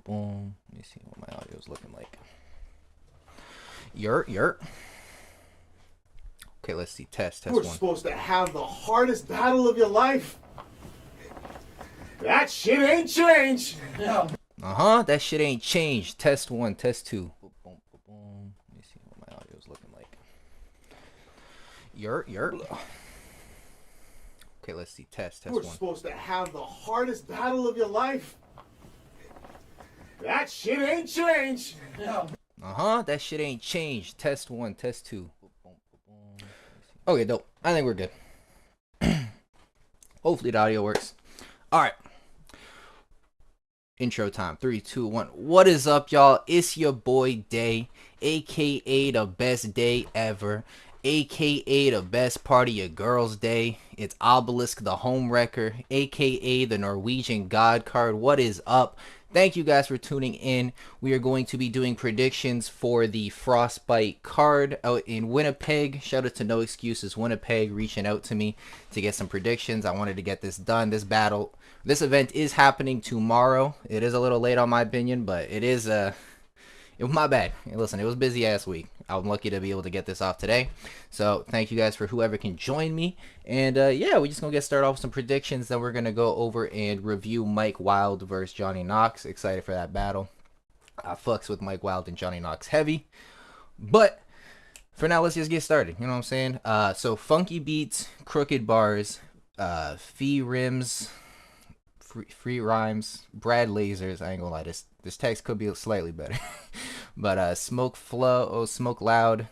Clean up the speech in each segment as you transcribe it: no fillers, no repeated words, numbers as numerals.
boom. Let me see what my audio is looking like. Yurt. Okay, let's see. Test You were one. supposed to have the hardest battle of your life. That shit ain't changed. That shit ain't changed. Test 1, test 2. Boom, boom, boom. Let me see what my audio is looking like. Yurt. Okay, let's see. Test You were 1. supposed to have the hardest battle of your life. That shit ain't changed. That shit ain't changed. Test 1, test 2. Okay, dope. I think we're good. Hopefully the audio works. All right. Intro time. 3, 2, 1. What is up, y'all? It's your boy Day, aka the best day ever, aka the best party of girls day. It's Obelisk the Homewrecker, aka the Norwegian God card. What is up? Thank you guys for tuning in. We are going to be doing predictions for the Frostbite card out in Winnipeg. Shout out to No Excuses Winnipeg reaching out to me to get some predictions. I wanted to get this done. This event is happening tomorrow. It is a little late on my opinion, but it was my bad. Listen, it was a busy ass week. I'm lucky to be able to get this off today. So thank you guys for whoever can join me. And yeah, we're just going to get started off with some predictions. Then we're going to go over and review Mike Wiald versus Johnny Knoxx. Excited for that battle. I fucks with Mike Wiald and Johnny Knoxx heavy. But for now, let's just get started. You know what I'm saying? So funky beats, crooked bars, fee rims, free rhymes, Brad lasers. I ain't gonna lie, this text could be slightly better. But smoke flow, smoke loud,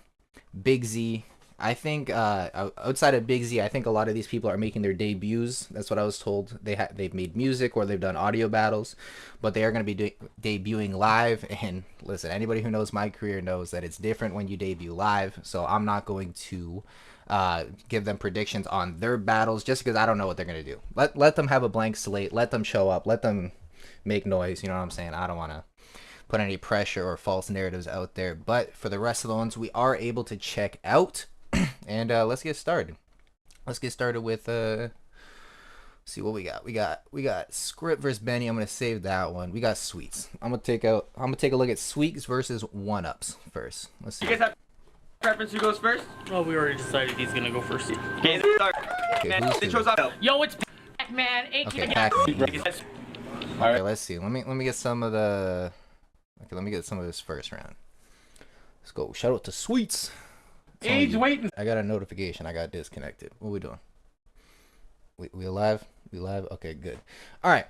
Big Z. I think outside of Big Z, I think a lot of these people are making their debuts. That's what I was told. They've made music or they've done audio battles, but they are going to be debuting live. And listen, anybody who knows my career knows that it's different when you debut live. So I'm not going to give them predictions on their battles just because I don't know what they're going to do. Let them have a blank slate. Let them show up. Let them make noise. You know what I'm saying? I don't want to put any pressure or false narratives out there. But for the rest of the ones, we are able to check out. And let's get started. Let's get started with see what we got. We got Script versus Benny. I'm gonna save that one. We got Sweets. I'm gonna take a look at Sweets versus 1UPs first. Let's see. You guys have preference who goes first? Oh, we already decided he's gonna go first. Okay, start. Man, intro's up. Yo, it's Pac-Man. Okay, Pac-Man. Okay, let's see. Let me get some of the. Okay, let me get some of this first round. Let's go. Shout out to Sweets. Age waiting. I got a notification. I got disconnected. What are we doing? We alive? We live? Okay, good. All right.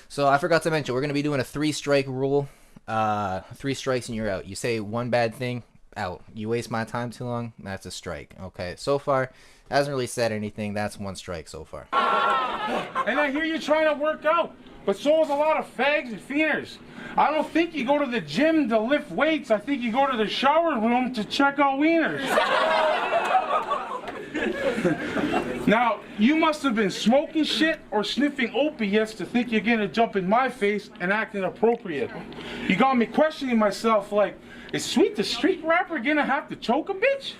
So I forgot to mention, we're going to be doing a 3-strike rule. 3 strikes and you're out. You say one bad thing, out. You waste my time too long, that's a strike. Okay, so far, hasn't really said anything. That's 1 strike so far. And I hear you trying to work out, but so is a lot of fags and fienders. I don't think you go to the gym to lift weights. I think you go to the shower room to check out wieners. Now, you must have been smoking shit or sniffing opiates to think you're gonna jump in my face and act inappropriate. You got me questioning myself like, is Sweet the street rapper gonna have to choke a bitch?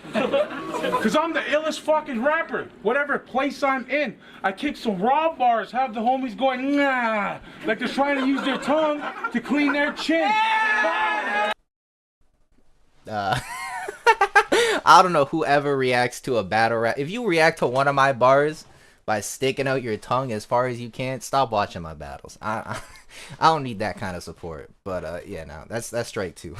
Cause I'm the illest fucking rapper. Whatever place I'm in, I kick some raw bars, have the homies going, nah, like they're trying to use their tongue to clean their chin. I don't know whoever reacts to a battle rap. If you react to one of my bars by sticking out your tongue as far as you can, stop watching my battles. I don't need that kind of support. But yeah, no, that's straight 2.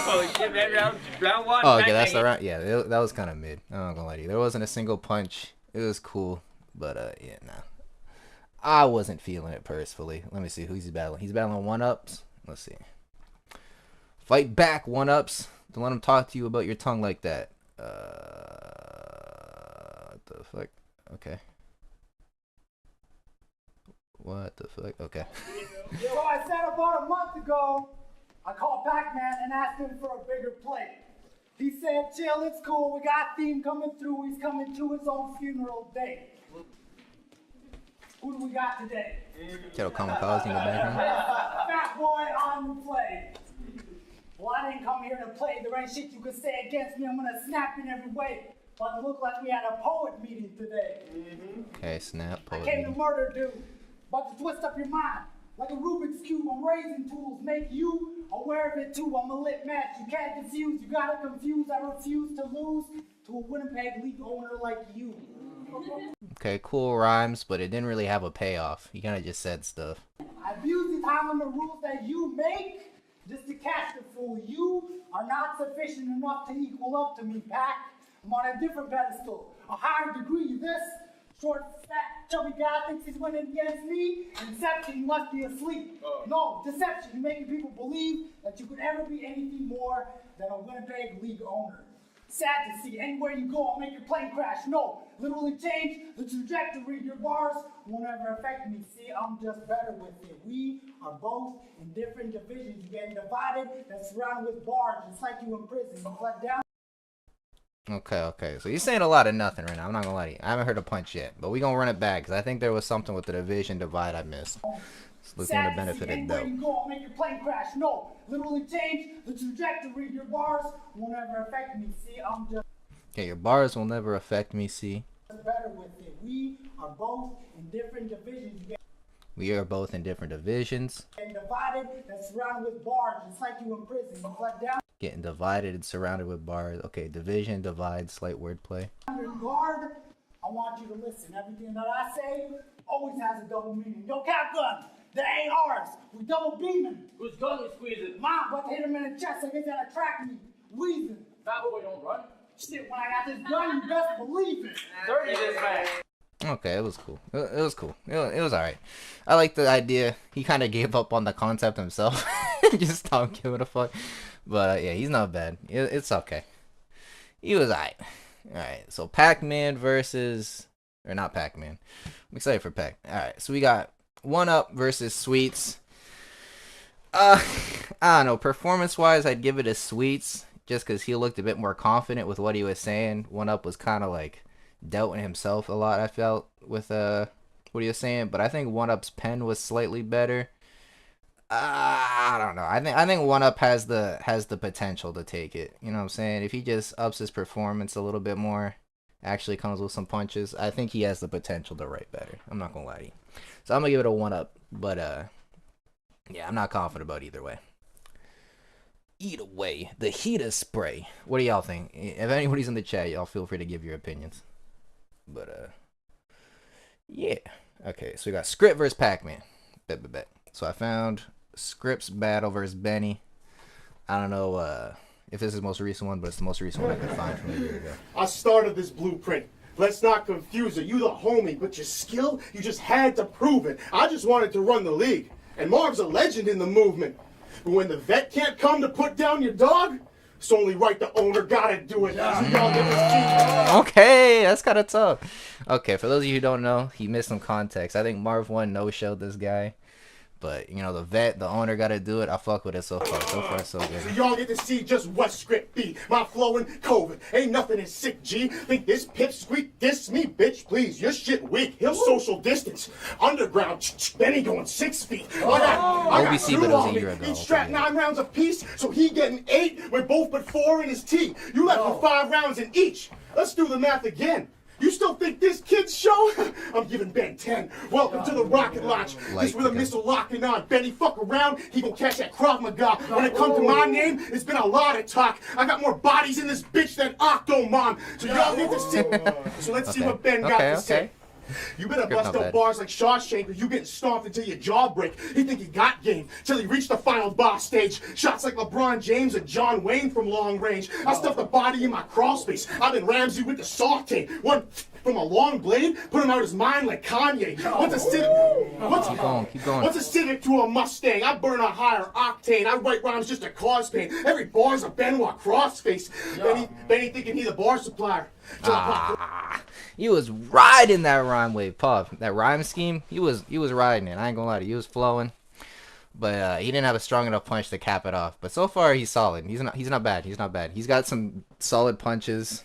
Oh shit, man, round 1. Oh, okay, that's the round. Yeah, that was kind of mid. I'm not gonna lie to you. There wasn't a single punch. It was cool, but yeah, no. I wasn't feeling it personally. Let me see who he's battling. He's battling 1UPs. Let's see. Fight back, 1UPs. Don't let him talk to you about your tongue like that. What the fuck? Okay. What the fuck? Okay. So I said about a month ago, I called Pac-Man and asked him for a bigger plate. He said, chill, it's cool, we got Theme coming through, he's coming to his own funeral date. Who do we got today? Kettle kamikaze in the background. Fat boy on the play. Well, I didn't come here to play. There ain't shit you can say against me. I'm gonna snap in every way. But it looked like we had a poet meeting today. Okay, snap. I came to murder dude. About to twist up your mind. Like a Rubik's Cube, I'm raising tools, make you aware of it too. I'm a lit match, you can't confuse, you gotta confuse. I refuse to lose to a Winnipeg League owner like you. Okay, cool rhymes, but it didn't really have a payoff. He kind of just said stuff. I abuse the time and the rules that you make just to catch the fool. You are not sufficient enough to equal up to me, Pac. I'm on a different pedestal, a higher degree. This short, fat, chubby guy thinks he's winning against me. Deception, you must be asleep. No, deception. You're making people believe that you could ever be anything more than a Winnipeg League owner. Sad to see. Anywhere you go, I'll make your plane crash. No, literally change the trajectory. Your bars won't ever affect me. See, I'm just better with it. We are both in different divisions. You're getting divided and surrounded with bars, just like you in prison. You let down. Okay. So he's saying a lot of nothing right now. I'm not gonna lie to you. I haven't heard a punch yet, but we gonna run it back because I think there was something with the division divide I missed. It's looking to benefit it though. Anywhere you go, I'll make your plane crash. No, literally change the trajectory. Your bars won't ever affect me. See, I'm just. Okay, your bars will never affect me. See. Better with it. We are both in different divisions. We are both in different divisions. Getting divided and surrounded with bars, just like you in prison. You let down. Getting divided and surrounded with bars. Okay, division, divide, slight wordplay. Under guard, I want you to listen. Everything that I say always has a double meaning. Yo, Capgun, that ain't ours. We double beaming. Whose gun we squeezing? Mom, but hit him in the chest. I guess that attract me. Wheezing. That boy don't run. Shit, when I got this gun, you best believe it. 30 this man. Okay, it was cool. It was cool. It was alright. I like the idea. He kind of gave up on the concept himself. Just stopped giving a fuck. But yeah, he's not bad. It's okay. He was alright. Alright, so Pac-Man versus... Or not Pac-Man. I'm excited for Pac. Alright, so we got 1UP versus Sweets. I don't know. Performance-wise, I'd give it a Sweets. Just because he looked a bit more confident with what he was saying. 1UP was kind of like... doubting himself a lot, I felt, with what he was saying, but I think 1UP's pen was slightly better. I don't know. I think 1UP has the potential to take it. You know what I'm saying? If he just ups his performance a little bit more, actually comes with some punches, I think he has the potential to write better. I'm not gonna lie to you. So I'm gonna give it a 1UP, but yeah, I'm not confident about either way. Either way, the heater spray. What do y'all think? If anybody's in the chat, y'all feel free to give your opinions. But yeah. Okay, so we got Script versus Pac-Man. Bet. So I found Script's battle versus Benny. I don't know if this is the most recent one, but it's the most recent one I could find from a year ago. I started this blueprint. Let's not confuse it. You the homie, but your skill, you just had to prove it. I just wanted to run the league. And Marv's a legend in the movement. But when the vet can't come to put down your dog, it's only right the owner gotta do it. So y'all get this team. Okay, that's kind of tough. Okay, for those of you who don't know, he missed some context. I think Marv 1 no-showed this guy. But, you know, the vet, the owner got to do it. I fuck with it so far. So far, so good. So y'all get to see just what Script be. My flow and COVID. Ain't nothing is sick, G. Think this pipsqueak diss me, bitch, please. Your shit weak. He'll social distance. Underground. Benny going 6 feet. I got OBC, two but it was a on me. year ago. Each strap 9 rounds apiece, so he getting 8 with both but 4 in his tee. You left with 5 rounds in each. Let's do the math again. You still think this kid's show? I'm giving Ben 10. Welcome to the rocket launch. This with a missile locking on. Benny fuck around, he gon' catch that Krav Maga. When it comes to my name, it's been a lot of talk. I got more bodies in this bitch than Octomom. So y'all need to see. So let's see what Ben got to say. You better bust out bars like Shawshank or you getting stomped until your jaw break. He think he got game till he reached the final boss stage. Shots like LeBron James and John Wayne from long range. I stuffed the body in my crawl space. I've been Ramsey with the saute. One from a long blade, put him out his mind like Kanye. Keep going. What's a Civic to a Mustang? I burn a higher octane. I write rhymes just to cause pain. Every bar's a Benoit crossface. Benny thinking he the bar supplier. He was riding that rhyme wave, Puff. That rhyme scheme, he was riding it. I ain't gonna lie to you, he was flowing. But he didn't have a strong enough punch to cap it off. But so far he's solid. He's not bad. He's got some solid punches.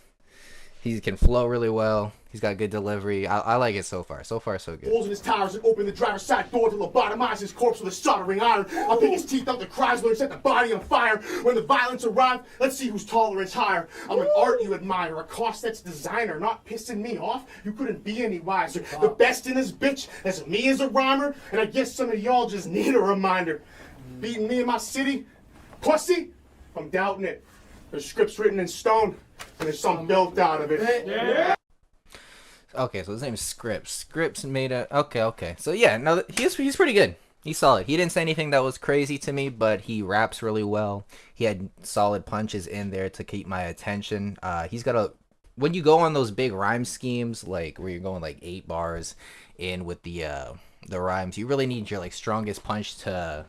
He can flow really well. He's got good delivery. I like it so far. So far, so good. Holes in his tires and open the driver's side door to lobotomize his corpse with a soldering iron. I'll pick his teeth out the Chrysler and set the body on fire. When the violence arrives, let's see whose tolerance higher. I'm an art you admire, a cost that's designer, not pissing me off. You couldn't be any wiser. The best in this bitch, that's me as a rhymer, and I guess some of y'all just need a reminder. Beating me in my city, pussy, I'm doubting it. There's scripts written in stone, and there's some built out of it. Yeah. Okay, so his name is Scripps. Scripps made a... Okay. So yeah, no, he's pretty good. He's solid. He didn't say anything that was crazy to me, but he raps really well. He had solid punches in there to keep my attention. He's got a... When you go on those big rhyme schemes, like where you're going like 8 bars in with the rhymes, you really need your like strongest punch to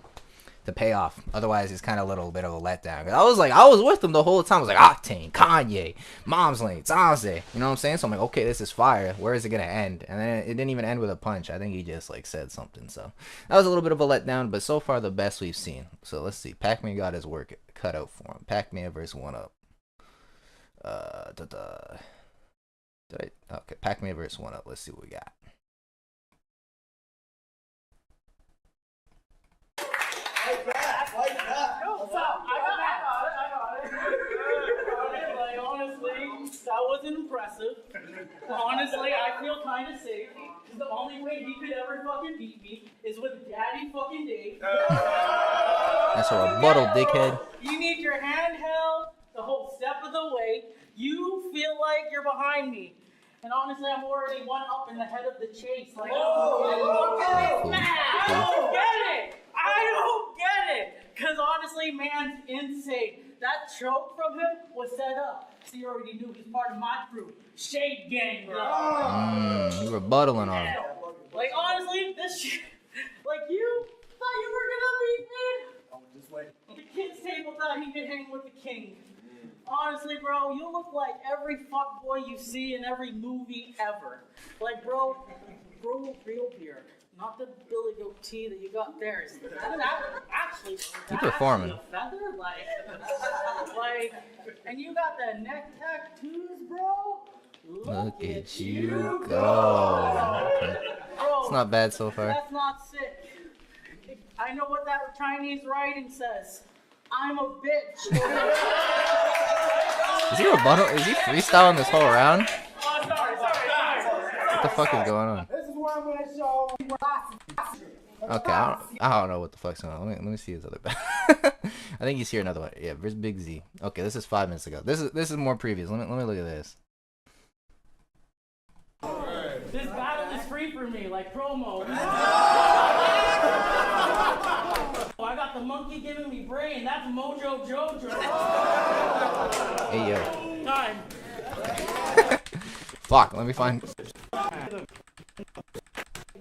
pay off. Otherwise, it's kind of a little bit of a letdown. I was with him the whole time. I was like, Octane, Kanye, Mom's Lane, Zaze. You know what I'm saying? So I'm like, okay, this is fire. Where is it gonna end? And then it didn't even end with a punch. I think he just like said something. So that was a little bit of a letdown, but so far the best we've seen. So let's see. Pac-Man got his work cut out for him. Pac-Man versus 1UP. Okay, Pac-Man versus 1UP. Let's see what we got. That wasn't impressive. Honestly, I feel kind of safe. Because the only way he could ever fucking beat me is with Daddy fucking Dave. That's a rebuttal, dickhead. You need your hand held the whole step of the way. You feel like you're behind me. And honestly, I'm already 1UP in the head of the chase. Like, I don't get it. Because honestly, man's insane. That choke from him was set up. So you already knew he's part of my crew. Shade Gang, bro. You rebuttaling on him. Like, honestly, this shit... Like, you thought you were gonna beat me? Oh, this way. The kid's table thought he could hang with the king. Honestly, bro, you look like every fuckboy you see in every movie ever. Like, bro, grow a real beard. Not the Billy Goat tee that you got there. Actually, keep performing. A feather, like, and you got the neck tattoos, bro. Look at you go. Bro, it's not bad so far. That's not sick. I know what that Chinese writing says. I'm a bitch. Is he rebuttal? Is he freestyling this whole round? Oh, sorry. What the fuck is going on? This is where I'm gonna show. Okay, I don't know what the fuck's going on. Let me see his other back. I think he's here another one. Yeah, versus Big Z. Okay, this is 5 minutes ago. This is more previous. Let me look at this. This battle is free for me, like promo. I got the monkey giving me brain. That's Mojo Jojo. Hey yo. Time. Fuck. Let me find.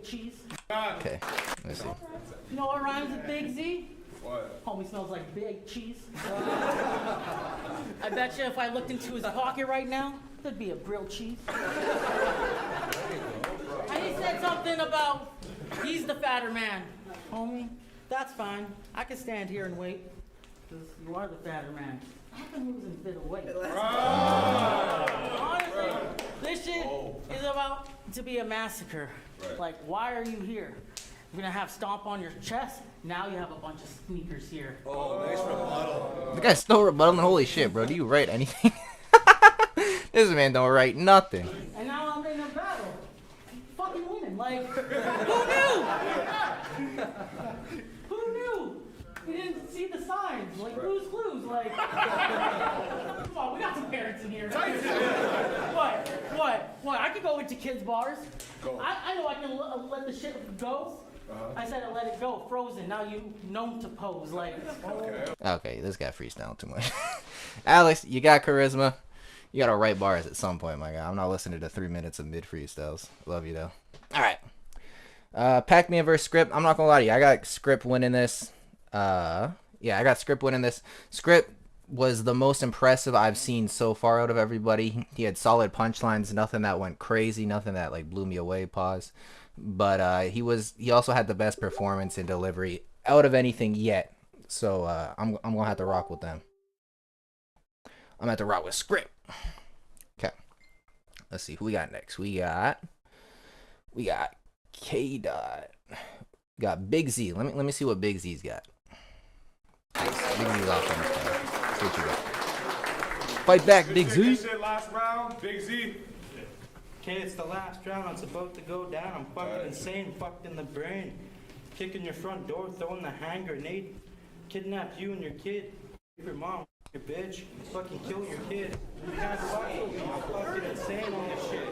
Cheese. Okay. Let's see. You know what rhymes with Big Z? What? Homie smells like big cheese. I bet you if I looked into his pocket right now, there'd be a grilled cheese. And he said something about he's the fatter man. Homie, that's fine. I can stand here and wait. Because you are the fatter man. I can lose and fit away. Honestly, this shit is about to be a massacre. Right. Like, why are you here? You're gonna have stomp on your chest. Now you have a bunch of sneakers here. Oh, nice rebuttal. The guy's still rebuttaling. Holy shit, bro. Do you write anything? This man don't write nothing. And now I'm in a battle. Fucking winning. Like, who knew? Who knew? You didn't see the signs. Like, Blue's Clues. Like, come on, we got some parents in here. What? I could go into kids' bars. Go. I know I can let the shit go. I said I let it go, frozen. Now you known to pose, like. Okay, this guy freestyle too much. Alex, you got charisma. You gotta write bars at some point, my guy. I'm not listening to 3 minutes of mid freestyles. Love you though. All right. Pac-Man versus Script. I'm not gonna lie to you. I got Script winning this. Yeah, I got Script winning this. Script was the most impressive I've seen so far out of everybody. He had solid punchlines, nothing that went crazy, nothing that like blew me away. Pause. But he also had the best performance and delivery out of anything yet. So I'm gonna have to rock with them. I'm gonna have to rock with Script. Okay. Let's see who we got next. We got K Dot. We got Big Z. Let me see what Big Z's got. Big Z's off on this guy. Let's see what you got. Fight back, Big Z. Last round, Big Z. Okay, it's the last round. It's about to go down. I'm fucking insane, fucked in the brain. Kicking your front door, throwing the hand grenade. Kidnap you and your kid. Your mom, your bitch. Fucking kill your kid. You can't fuck with me. I'm fucking insane on this shit.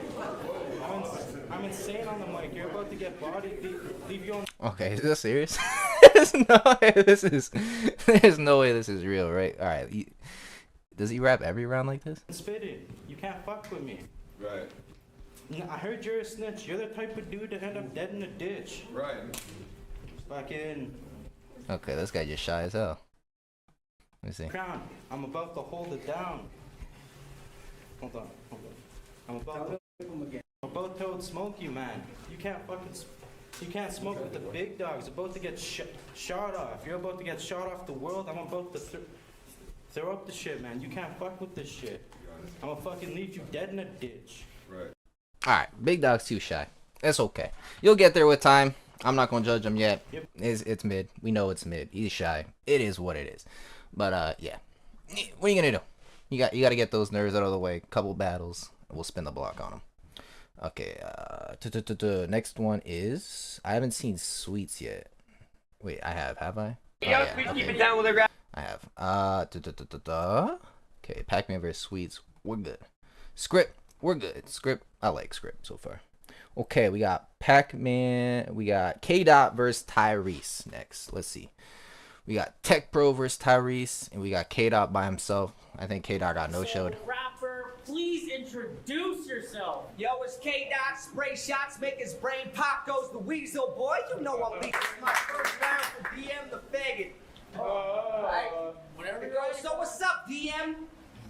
I'm insane on the mic. You're about to get bodied. Leave you on. Okay, is this serious? There's no way this is real, right? All right. Does he rap every round like this? Spit it. You can't fuck with me. Right. I heard you're a snitch. You're the type of dude to end up dead in a ditch. Right. Fucking. Okay, this guy just shy as hell. Let me see. Crown. I'm about to hold it down. Hold on. I'm about to smoke you, man. You can't smoke with the big dogs. About to get shot off. You're about to get shot off the world. I'm about to throw up the shit, man. You can't fuck with this shit. I'm gonna fucking leave you dead in a ditch. Right. Alright, Big Dog's too shy. It's okay. You'll get there with time. I'm not gonna judge him yet. Yep. It's mid. We know it's mid. He's shy. It is what it is. But yeah. What are you gonna do? You gotta get those nerves out of the way. Couple battles. We'll spin the block on him. Okay, next one is I haven't seen Sweets yet. Wait, I have I? Oh, yeah, Keep okay. it down with the rap. I have. Okay, Pac-Man vs. Sweets. We're good. Script. We're good. Script. I like Script so far. Okay, we got Pac-Man. We got K-Dot versus Tyrese next. Let's see. We got Tech Pro versus Tyrese, and we got K-Dot by himself. I think K-Dot got no-showed. Rapper, please introduce yourself. Yo, it's K-Dot, spray shots, make his brain pop, goes the weasel, boy. You know I'm leaving. It's my first round for DM the faggot. Right? Whatever it goes. So what's up, DM?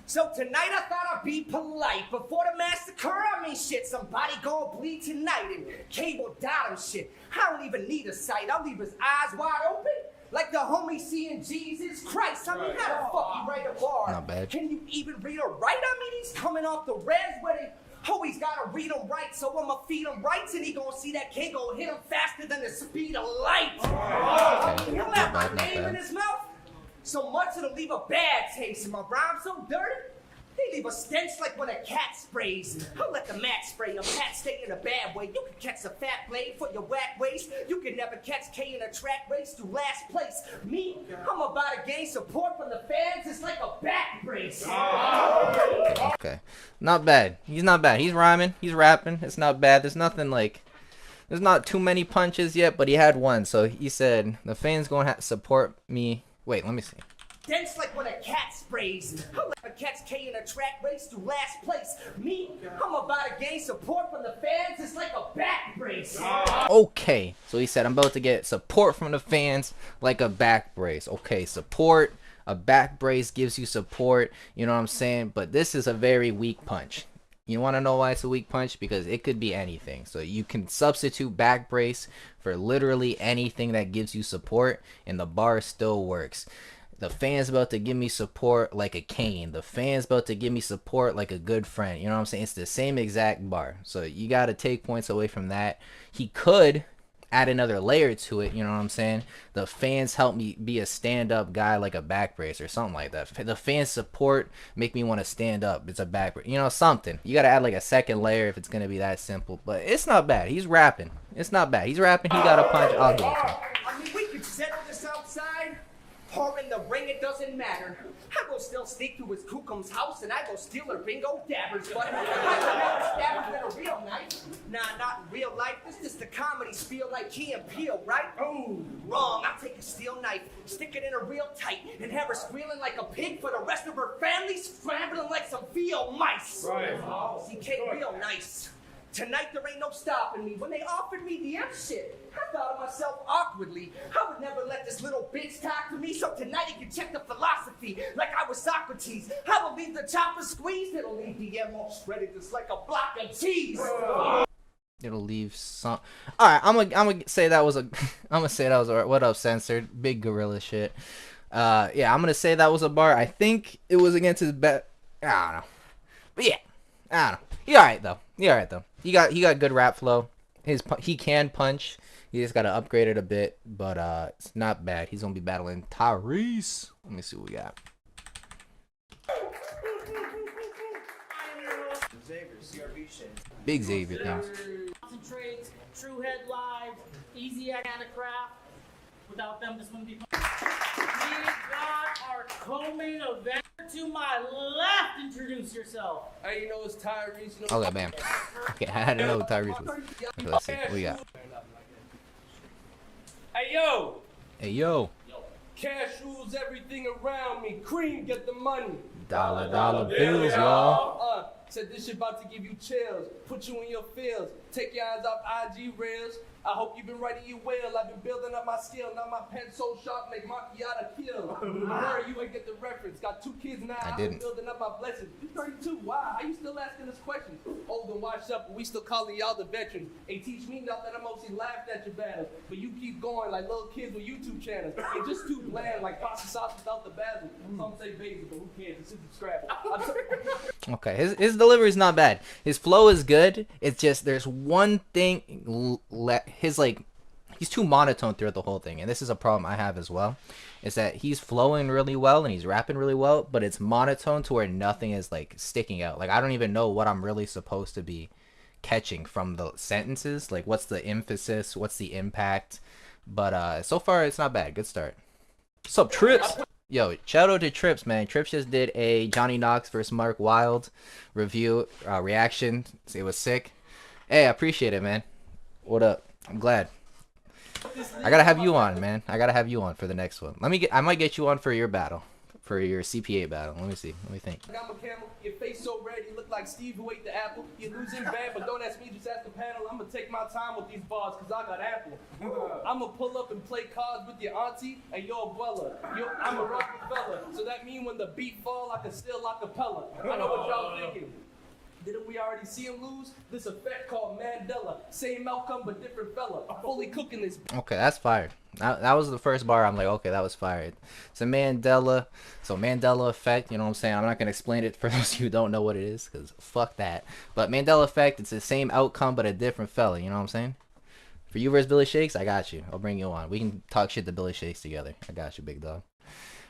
So tonight I thought I'd be polite. Before the massacre, I mean shit, somebody gon' bleed tonight. And cable dot him shit. I don't even need a sight. I'll leave his eyes wide open. Like the homie seeing Jesus Christ. I mean, how the fuck you write a bar? Not bad. Can you even read or write? I mean, he's coming off the res where they always gotta read him right. So I'ma feed him rights and he gonna see that king go hit him faster than the speed of light. I mean, he'll have my name in his mouth so much it'll leave a bad taste. And my rhyme's so dirty, they leave a stench like when a cat sprays. I'll let the mat spray him. Cat stay in a bad way. You can catch a fat blade for your whack waist. You can never catch K in a track race through last place. Me, I'm about to gain support from the fans. It's like a back brace. Okay. Not bad. He's not bad. He's rhyming. He's rapping. It's not bad. There's nothing like... There's not too many punches yet, but he had one. So he said, the fans gonna support me. Wait, let me see. Dense like when a cat sprays. I'll let a catch K in a track race through last place. Me, I'm about to gain support from the fans. It's like a back brace. Okay. So he said, I'm about to get support from the fans like a back brace. Okay, support. A back brace gives you support. You know what I'm saying? But this is a very weak punch. You want to know why it's a weak punch? Because it could be anything. So you can substitute back brace for literally anything that gives you support, and the bar still works. The fans about to give me support like a cane. The fans about to give me support like a good friend. You know what I'm saying? It's the same exact bar. So you got to take points away from that. He could add another layer to it. You know what I'm saying? The fans help me be a stand-up guy like a back brace or something like that. The fans support make me want to stand up. It's a back brace. You know, something. You got to add like a second layer if it's going to be that simple. But it's not bad. He's rapping. It's not bad. He's rapping. He got a punch. I'll give it to him. I mean, we could settle this outside. Or in the ring, it doesn't matter. I will still sneak through his Kukum's house and I will steal her bingo dabbers, but I know stabbers than a real knife. Nah, not in real life. This is the comedy spiel like Key and Peele, right? Oh, wrong. I'll take a steel knife, stick it in her real tight, and have her squealing like a pig for the rest of her family, scrambling like some VO mice. Right. CK real nice. Tonight there ain't no stopping me. When they offered me the M shit, I thought of myself awkwardly. I would never let this little bitch talk to me, so tonight he can check the philosophy like I was Socrates. I will leave the chopper squeezed, it'll leave the M all shredded just like a block of cheese. It'll leave some. All right, I'm gonna say that was a. I'm gonna say that was a. What up, censored? Big gorilla shit. Yeah, I'm gonna say that was a bar. I think it was against his bet. I don't know, but yeah, I don't know. He alright though. He got good rap flow. He can punch. He just gotta upgrade it a bit, but it's not bad. He's gonna be battling Tyrese. Let me see what we got. Big Xavier things. Concentrates, True Head Live, Easy kind of craft. Without them, this wouldn't be. We got our co-main event. To my left, introduce yourself. Hey, you know it's Tyrese. You know Okay, bam. Okay, I had to know who Tyrese was. Okay, let's see. What we got? Hey, yo. Hey, yo. Cash rules everything around me. Cream, get the money. Dollar bills, y'all. Said this shit about to give you chills. Put you in your feels. Take your eyes off IG rails. I hope you've been writing you well. I've been building up my skill. Now my pen so sharp, make macchiato kill. Hurry, you ain't get the reference. Got 2 kids now. I've been building up my blessings. You 32. Why? Are you still asking us questions? Old and washed up, but we still calling y'all the veterans. Hey, teach me nothing. I mostly laughed at your battles. But you keep going like little kids with YouTube channels. You're just too bland, like pasta sauce without the basil. Some say basil, but who cares? It's just Scrabble. Okay, his delivery is not bad. His flow is good. It's just there's one thing he's too monotone throughout the whole thing, and this is a problem I have as well. Is that he's flowing really well and he's rapping really well, but it's monotone to where nothing is like sticking out. Like I don't even know what I'm really supposed to be catching from the sentences. Like what's the emphasis? What's the impact? But so far it's not bad. Good start. What's up, Trips? Yo, shout out to Trips, man. Trips just did a Johnny Knoxx versus Mark Wild review reaction. It was sick. Hey, I appreciate it, man. What up? I'm glad. I gotta have you on, man. I gotta have you on for the next one. I might get you on for your battle, for your CPA battle. Let me see. Let me think. I'm a camel. Your face so red, you look like Steve who ate the apple. You're losing bad, but don't ask me, just ask the panel. I'm gonna take my time with these bars, cause I got apple. I'm gonna pull up and play cards with your auntie and your abuela. I'm a Rockefeller, so that mean when the beat fall, I can still acapella. I know what y'all thinking. Didn't we already see him lose? This effect called Mandela. Same outcome, but different fella. Fully cooking this. Okay, that's fired. That was the first bar. I'm like, okay, that was fired. It's a Mandela. So Mandela effect, you know what I'm saying? I'm not going to explain it for those who don't know what it is, because fuck that. But Mandela effect, it's the same outcome, but a different fella. You know what I'm saying? For you versus Billy Shakes, I got you. I'll bring you on. We can talk shit to Billy Shakes together. I got you, big dog.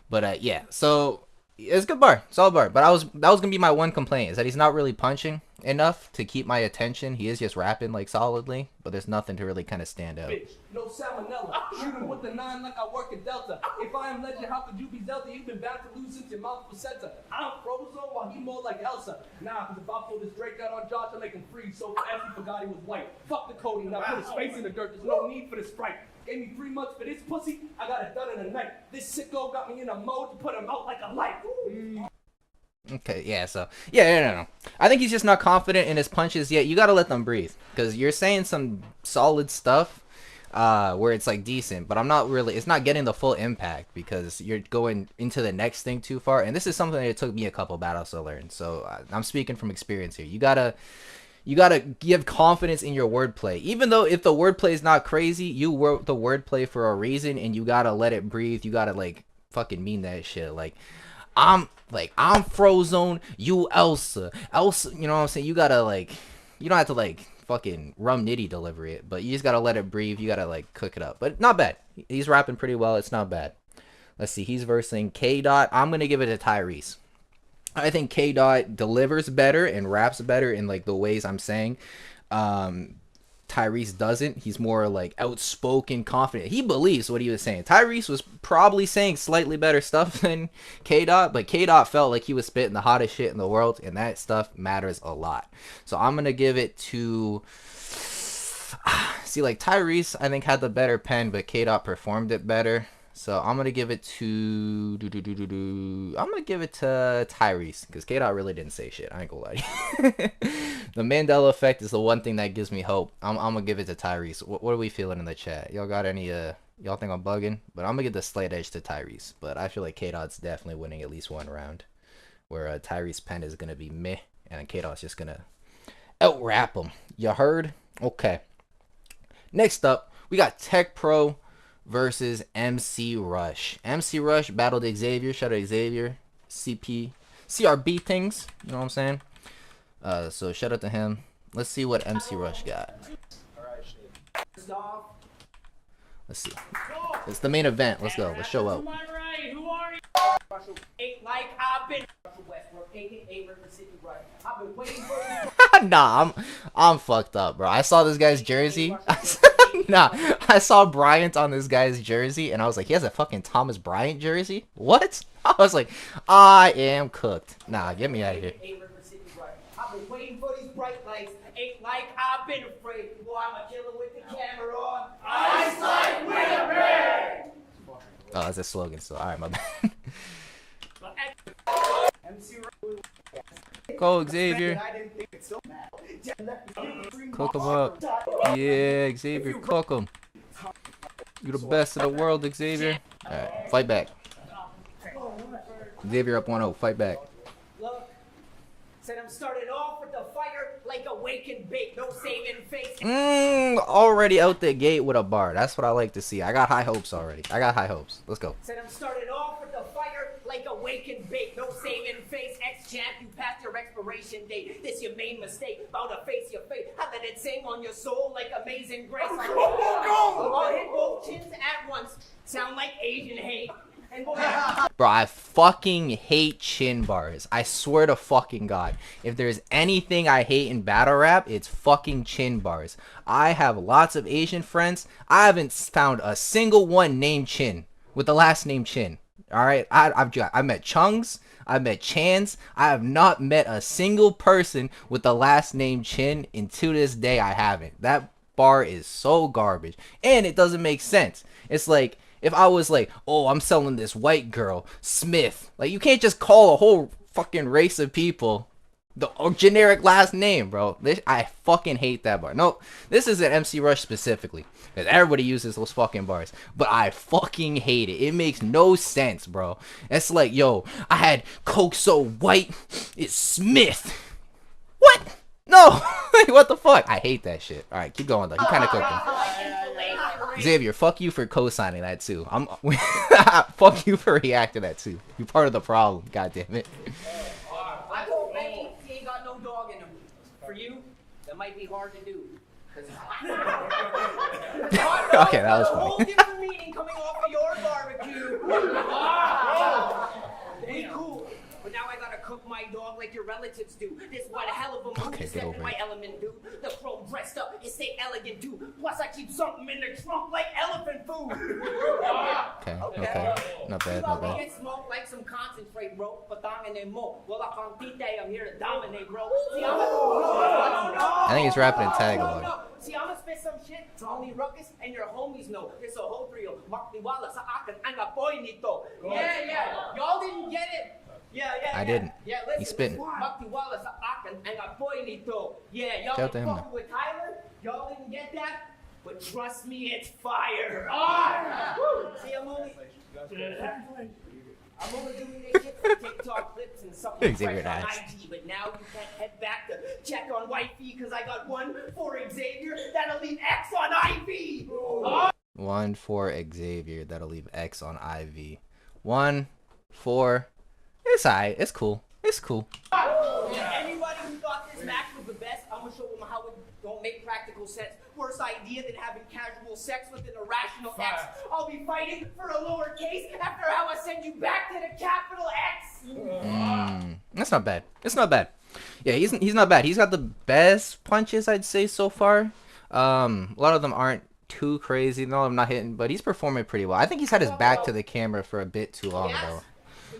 But yeah, so it's a good bar, solid bar. But that was gonna be my one complaint, is that he's not really punching enough to keep my attention. He is just rapping like solidly, but there's nothing to really kind of stand out. Bitch, no salmonella. Shooting with the 9 like I work at Delta. If I am legend, how could you be Delta? You've been bound to lose since your mouth was center. I'm frozen while he more like Elsa. Nah, cause if I pull this Drake out on Josh, I make him freeze so fast he forgot he was white. Fuck the coding, I put his face in the dirt. There's no need for the Sprite. Gave me 3 months for this pussy, I got it done in a night. This sicko got me in a mode to put him out like a light. Okay, yeah, so, yeah, no. I think he's just not confident in his punches yet. You gotta let them breathe, because you're saying some solid stuff where it's, like, decent, but it's not getting the full impact, because you're going into the next thing too far, and this is something that it took me a couple battles to learn, so I'm speaking from experience here. You gotta give confidence in your wordplay. Even though if the wordplay is not crazy, you wrote the wordplay for a reason, and you gotta let it breathe. You gotta, like, fucking mean that shit. I'm Frozone, you Elsa, you know what I'm saying? You gotta, like, you don't have to, like, fucking rum nitty deliver it, but you just gotta let it breathe. You gotta, like, cook it up. But not bad. He's rapping pretty well. It's not bad. Let's see. He's versing K-Dot. I'm gonna give it to Tyrese. I think K-Dot delivers better and raps better in, like, the ways I'm saying. Tyrese doesn't. He's more, like, outspoken, confident. He believes what he was saying. Tyrese was probably saying slightly better stuff than K-Dot, but K-Dot felt like he was spitting the hottest shit in the world, and that stuff matters a lot. So I'm going to give it to... See, like, Tyrese, I think, had the better pen, but K-Dot performed it better. So I'm gonna give it to I'm gonna give it to Tyrese, because K-Dot really didn't say shit. I ain't gonna lie to you. The Mandela effect is the one thing that gives me hope. I'm gonna give it to Tyrese. What are we feeling in the chat? Y'all got any y'all think I'm bugging? But I'm gonna give the slight edge to Tyrese. But I feel like K-Dot's definitely winning at least one round, where Tyrese pen is gonna be meh, and K-Dot's just gonna out rap him. You heard? Okay. Next up, we got Tech Pro versus MC Rush. MC Rush battled Xavier. Shout out Xavier. CRB things. You know what I'm saying? So shout out to him. Let's see what MC Rush got. Let's see. It's the main event. Let's go. Let's show up. To my right, who are you? Ain't like I've been Westbrook, aka River City, right? I've been waiting for you. Nah, I'm fucked up, bro. I saw this guy's jersey. Nah, I saw Bryant on this guy's jersey, and I was like, he has a fucking Thomas Bryant jersey? What? I was like, I am cooked. Nah, get me out of here. I've been waiting for these bright lights. Ain't like I've been afraid. Boy, I'm a killer with the camera on. Ice like Winnipeg! Oh, that's a slogan still. Alright, my bad. Go, Xavier. Cook him up. Yeah, Xavier, cook him. You the best in the world, Xavier. Alright, fight back. Xavier up 1-0. Fight back. Look, said I'm starting off with the fire like a wake and bake. No saving face. Already out the gate with a bar. That's what I like to see. I got high hopes already. I got high hopes. Let's go. Said I'm starting off with the fire like a wake and bake. No saving face. Ex-champ, you passed your expiration date. This your main mistake. Bout to face your fate. I let it sing on your soul like Amazing Grace. I'll hit both chins at once. Sound like Asian hate. And Bro, I fucking hate chin bars. I swear to fucking God. If there's anything I hate in battle rap, it's fucking chin bars. I have lots of Asian friends. I haven't found a single one named Chin with the last name Chin. Alright? I met Chungs. I met Chans. I have not met a single person with the last name Chin, and to this day I haven't. That bar is so garbage. And it doesn't make sense. It's like, if I was like, oh, I'm selling this white girl, Smith. Like, you can't just call a whole fucking race of people the generic last name, bro. I fucking hate that bar. No, this isn't MC Rush specifically, because everybody uses those fucking bars. But I fucking hate it. It makes no sense, bro. It's like, yo, I had Coke so white, it's Smith. What? No. What the fuck? I hate that shit. All right, keep going, though. You kind of cooking. Xavier, fuck you for co-signing that too. Fuck you for reacting to that too. You're part of the problem. God damn it. I told Becky he ain't got no dog in him. For you, that might be hard to do. Okay, that was funny. A whole different meaning coming off of your barbecue. Be cool. But now I gotta cook my dog like your relatives do. This is what a hell of a move to step in my element do. The chrome dressed up, it stay elegant too. Plus I keep something in the trunk like elephant food. Okay. Not bad, not bad. Get smoked like some concentrate, bro. Patang and mo. Well, I'm here to dominate, bro. See, I think he's rapping in Tagalog. See, I'ma spit some shit. Only Ruckus and your homies know. It's a whole trio. Makliwala sa akin ang apoy nito. Yeah. Y'all didn't get it. Yeah. I didn't. Yeah, listen. He's spitting. Makliwala sa akin ang apoy nito. Yeah, y'all Shout out to him, fucking with Tyler. Y'all didn't get that. But trust me, it's fire. See, I'm only doing this shit for TikTok clips and something fresh on IG, but now you can't head back to check on wifey because I got one for Xavier that'll leave X on IV. One for Xavier that'll leave X on IV. 1 for. It's alright. It's cool. It's cool. Anybody who thought this match was the best, I'm gonna show them how it don't make practical sense. Worse idea than having casual sex with an irrational X. I'll be fighting for a lower case after how I send you back to the capital X. That's not bad. It's not bad. Yeah, he's not bad. He's got the best punches, I'd say, so far. A lot of them aren't too crazy. No, I'm not hitting, but he's performing pretty well. I think he's had his back to the camera for a bit too long, though.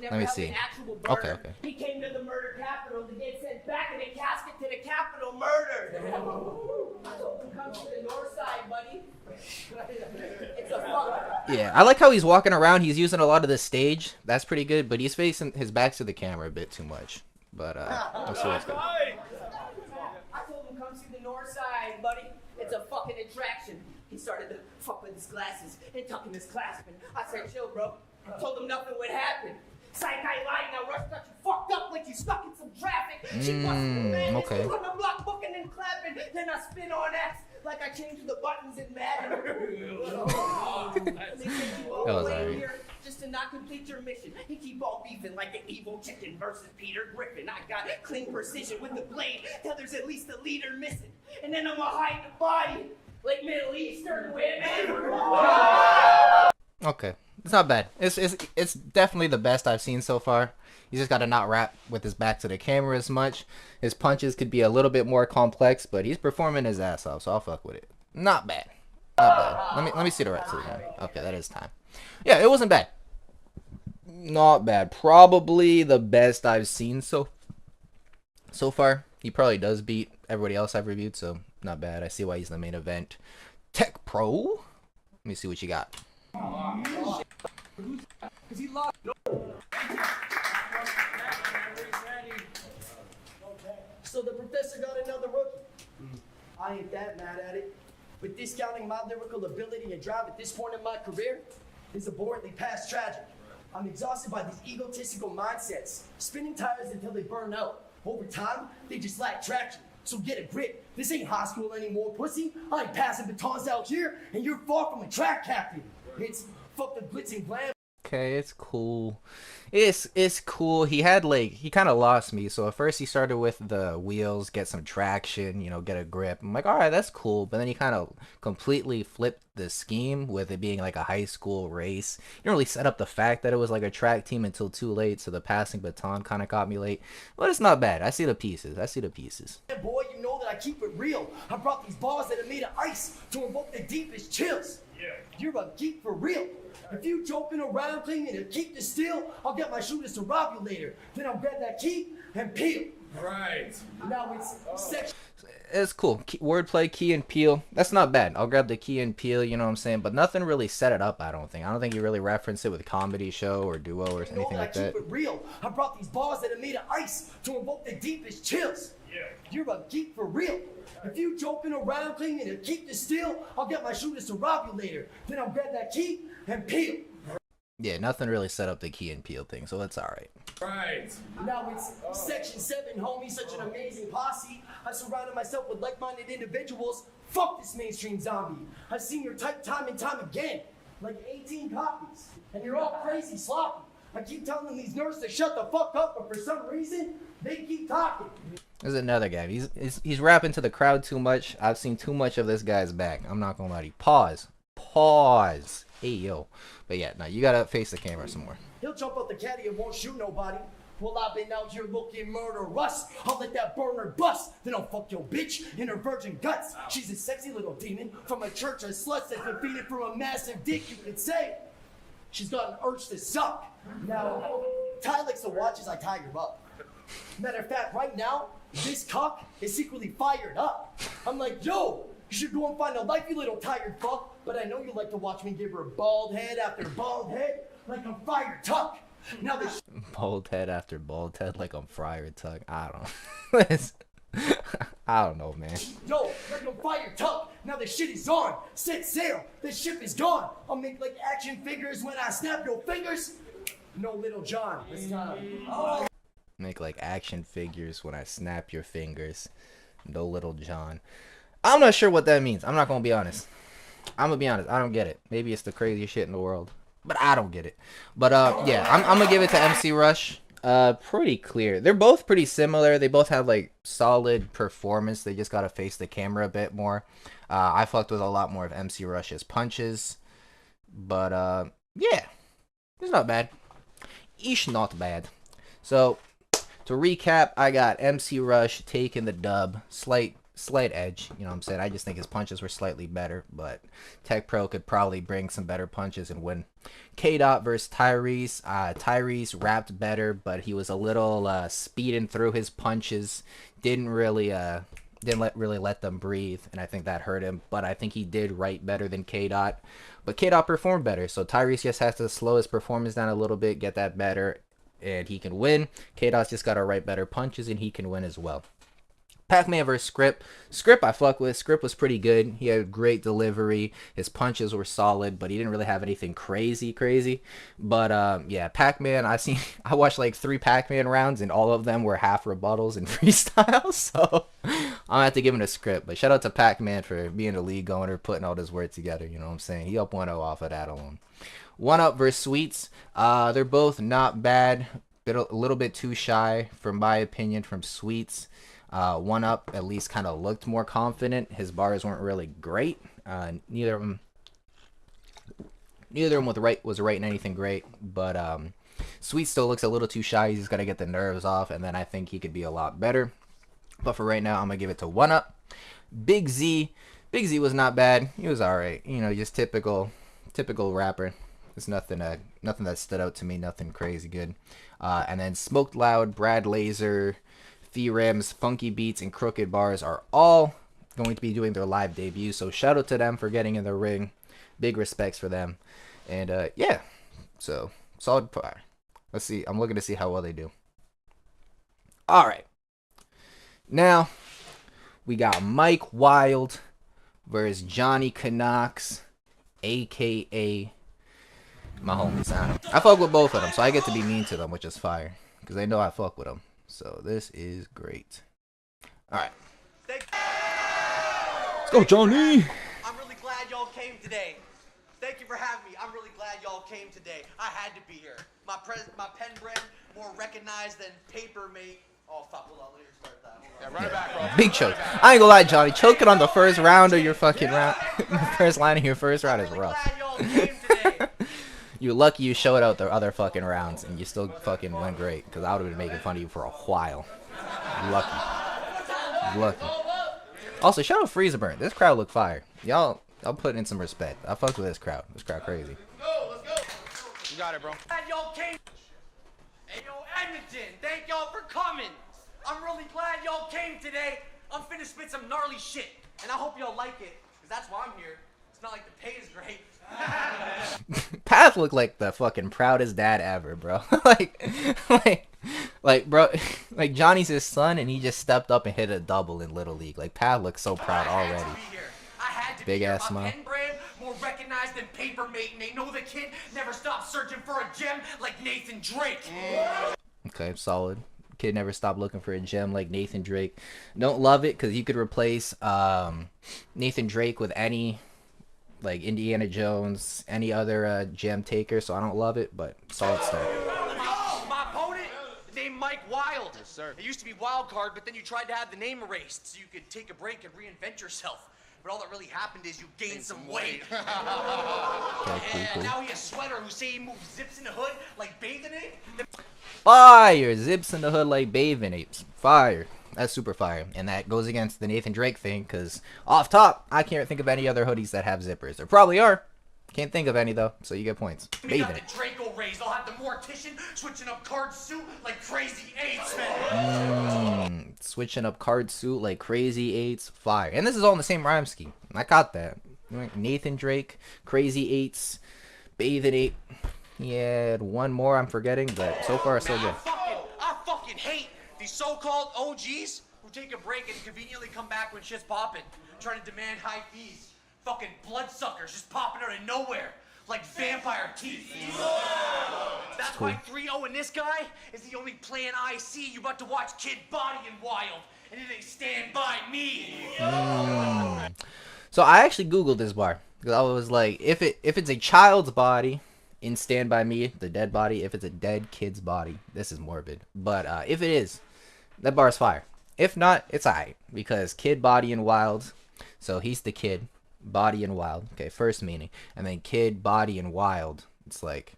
Let me see. Okay. He came to the murder capital to get sent back in a casket to the capital murder. Come to the north side, buddy. It's a fuck. Yeah, I like how he's walking around. He's using a lot of the stage. That's pretty good, but he's facing his back to the camera a bit too much. But let's see what's good. I told him come see the north side, buddy. It's a fucking attraction. He started to fuck with his glasses and tucking his clasping. I said, chill, bro. I told him nothing would happen. Psych, I lied. Now Rush got you fucked up like you stuck in some traffic. She busted the man. Okay. On the block booking and clapping. Then I spin on X like I changed the buttons in Madden. That was alright. Just to not complete your mission. You keep on beefing like an evil chicken versus Peter Griffin. I got clean precision with the blade till there's at least a leader missing. And then I'm gonna hide the body like Middle Eastern women. Okay, it's not bad. It's definitely the best I've seen so far. He's just got to not rap with his back to the camera as much. His punches could be a little bit more complex, but he's performing his ass off, so I'll fuck with it. Not bad. Not bad. Let me see the rest of the game. Okay, that is time. Yeah, it wasn't bad. Not bad. Probably the best I've seen so far. He probably does beat everybody else I've reviewed, so not bad. I see why he's the main event. Tech Pro. Let me see what you got. So the professor got another rookie. I ain't that mad at it. But discounting my lyrical ability and drive at this point in my career is abhorrently past tragic. I'm exhausted by these egotistical mindsets, spinning tires until they burn out. Over time, they just lack traction. So get a grip. This ain't high school anymore, pussy. I ain't passing batons out here, and you're far from a track captain. It's fuck the glitz and glam. Okay, it's cool. It's cool. He kind of lost me. So at first he started with the wheels, get some traction, you know, get a grip. I'm like, all right, that's cool. But then he kind of completely flipped the scheme with it being like a high school race. He didn't really set up the fact that it was like a track team until too late. So the passing baton kind of caught me late. But it's not bad. I see the pieces. Boy, you know that I keep it real. I brought these bars that are made of ice to invoke the deepest chills. Yeah. You're a geek for real. If you joking around claiming to keep the steal, I'll get my shooters to rob you later. Then I'll grab that key and peel. Right. Now it's section. It's cool. Wordplay, key and peel. That's not bad. I'll grab the key and peel, you know what I'm saying? But nothing really set it up, I don't think. I don't think you really referenced it with a comedy show or duo or anything like that. I keep it real. I brought these bars that are made of ice to invoke the deepest chills. Yeah. You're a geek for real. If you joking around claiming to keep the steal, I'll get my shooters to rob you later. Then I'll grab that key and peel. Yeah, nothing really set up the key and peel thing, so it's alright. Right. Now it's Section 7, homie, such an amazing posse. I've surrounded myself with like-minded individuals. Fuck this mainstream zombie. I've seen your type time and time again. Like 18 copies. And you're all crazy sloppy. I keep telling these nerds to shut the fuck up, but for some reason, they keep talking. There's another guy. He's rapping to the crowd too much. I've seen too much of this guy's back. I'm not gonna lie to you. Pause. Hey, yo. But yeah, now you gotta face the camera some more. He'll jump out the caddy and won't shoot nobody. Well, I've been out here looking murderous. I'll let that burner bust. Then I'll fuck your bitch in her virgin guts. She's a sexy little demon from a church of sluts that's been feeding from a massive dick, you could say. She's got an urge to suck. Now, Ty likes to watch as I tie her up. Matter of fact, right now, this cock is secretly fired up. I'm like, yo, you should go and find a life, you little tired fuck. But I know you like to watch me give her bald head after bald head, like I'm Friar Tuck. Now this bald head after bald head, like I'm Friar Tuck. I don't. I don't know, man. Yo, like I'm Friar Tuck. Now the shit is on. Set sail. The ship is gone. I'll make like action figures when I snap your fingers. No, Little John. This time. Oh. Make like action figures when I snap your fingers. No Little John. I'm not sure what that means. I'm not gonna be honest. I'm gonna be honest. I don't get it. Maybe it's the craziest shit in the world, but I don't get it. But yeah, I'm gonna give it to MC Rush. Pretty clear. They're both pretty similar. They both have like solid performance. They just gotta face the camera a bit more. I fucked with a lot more of MC Rush's punches, but yeah, it's not bad. It's not bad. So to recap, I got MC Rush taking the dub. Slight edge, you know what I'm saying? I just think his punches were slightly better, but Tech Pro could probably bring some better punches and win. K-Dot versus Tyrese. Tyrese rapped better, but he was a little speeding through his punches. Didn't really let them breathe, and I think that hurt him. But I think he did write better than K-Dot. But K-Dot performed better, so Tyrese just has to slow his performance down a little bit, get that better, and he can win. K-Dot's just got to write better punches, and he can win as well. Pac-Man versus Script. Script I fuck with. Script was pretty good. He had great delivery. His punches were solid, but he didn't really have anything crazy. But yeah, Pac-Man, I watched like 3 Pac-Man rounds and all of them were half rebuttals and freestyle. So I'm gonna have to give him a Script. But shout out to Pac-Man for being a league owner, putting all this work together. You know what I'm saying? He up 1-0 off of that alone. 1UP versus Sweets. They're both not bad. A little bit too shy, from my opinion, from Sweets. 1UP at least kind of looked more confident. His bars weren't really great. Neither of them was writing anything great. But Sweet still looks a little too shy. He's got to get the nerves off, and then I think he could be a lot better. But for right now, I'm gonna give it to 1UP. Big Z was not bad. He was all right. You know, just typical rapper. There's nothing that stood out to me. Nothing crazy good. And then Smoked Loud, Brad Laser, Theorems, Funky Beats, and Crooked Bars are all going to be doing their live debut. So shout out to them for getting in the ring. Big respects for them. And yeah, so solid fire. Let's see. I'm looking to see how well they do. All right. Now we got Mike Wild versus Johnny Knoxx, aka my homie. I fuck with both of them, so I get to be mean to them, which is fire, because they know I fuck with them. So this is great. All right, let's go, Johnny. I'm really glad y'all came today. Thank you for having me. I'm really glad y'all came today. I had to be here. My pen brand more recognized than paper mate. Oh fuck, hold on, let me restart that. Yeah, run it back, bro. Big choke. I ain't gonna lie, Johnny. Choking on the first round of your fucking round, the first line of your first round is rough. Glad y'all came today. You're lucky you showed out the other fucking rounds, and you still fucking went great, because I would have been making fun of you for a while. Lucky. Also, shout out Freezeburn. This crowd look fire. Y'all putting in some respect. I fucked with this crowd. This crowd crazy. Let's go. You got it, bro. Glad y'all came. Hey, yo, Edmonton, thank y'all for coming. I'm really glad y'all came today. I'm finna spit some gnarly shit, and I hope y'all like it, because that's why I'm here. It's not like the pay is great. Path looked like the fucking proudest dad ever, bro. like, bro, like Johnny's his son, and he just stepped up and hit a double in Little League. Like, Path looks so proud already. Big ass smile. Pen brand more recognized than paper mate, and they know the kid never stopped searching for a gem like Nathan Drake. Okay, solid. Kid never stopped looking for a gem like Nathan Drake. Don't love it because you could replace Nathan Drake with any, like, Indiana Jones, any other gem taker, so I don't love it, but solid start. My opponent, named Mike Wild. Yes, sir. It used to be Wild Card, but then you tried to have the name erased so you could take a break and reinvent yourself. But all that really happened is you gained some weight. Okay, cool. Now he has Sweater who say he moves zips in the hood like bathing ape. Fire! Zips in the hood like bathing apes. Fire. That's super fire. And that goes against the Nathan Drake thing, because off top, I can't think of any other hoodies that have zippers. There probably are. Can't think of any, though, so you get points. We got the Draco raised. I'll have the Mortician switching up card suit like crazy eights, man. Switching up card suit like crazy eights. Fire. And this is all in the same rhyme scheme. I caught that. Nathan Drake, crazy eights, bathing ape. He had one more I'm forgetting, but so far so good. I fucking hate these so-called OGs who take a break and conveniently come back when shit's popping, trying to demand high fees. Fucking bloodsuckers just popping out of nowhere like vampire teeth. That's cool. why 3-0 and this guy is the only plan I see. You about to watch Kid Body and Wild, and it ain't Stand By Me. So I actually Googled this bar, because I was like, if it's a child's body in Stand By Me, the dead body, if it's a dead kid's body, this is morbid. But if it is, that bar's fire. If not, it's alright, because Kid Body and Wild, so he's the kid. Body and Wild. Okay, first meaning. And then Kid, Body, and Wild. It's like,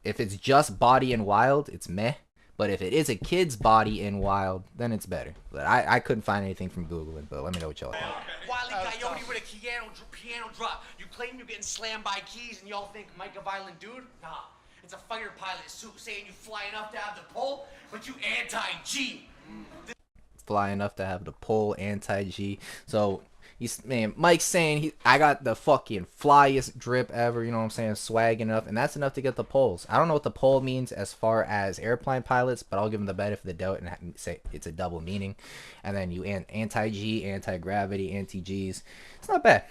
if it's just Body and Wild, it's meh. But if it is a kid's body in Wild, then it's better. But I couldn't find anything from Googling, but let me know what y'all think. Wily Coyote with a piano drop. You claim you're getting slammed by keys and y'all think Mike a violent dude? Nah. It's a fighter pilot suit saying you fly enough to have the pull, but you anti-G. Fly enough to have the pull, anti-G. So Man, Mike's saying I got the fucking flyest drip ever, you know what I'm saying, swag enough, and that's enough to get the polls. I don't know what the poll means as far as airplane pilots, but I'll give him the benefit of the doubt and say it's a double meaning. And then you anti-G, anti-gravity, anti-G's. It's not bad.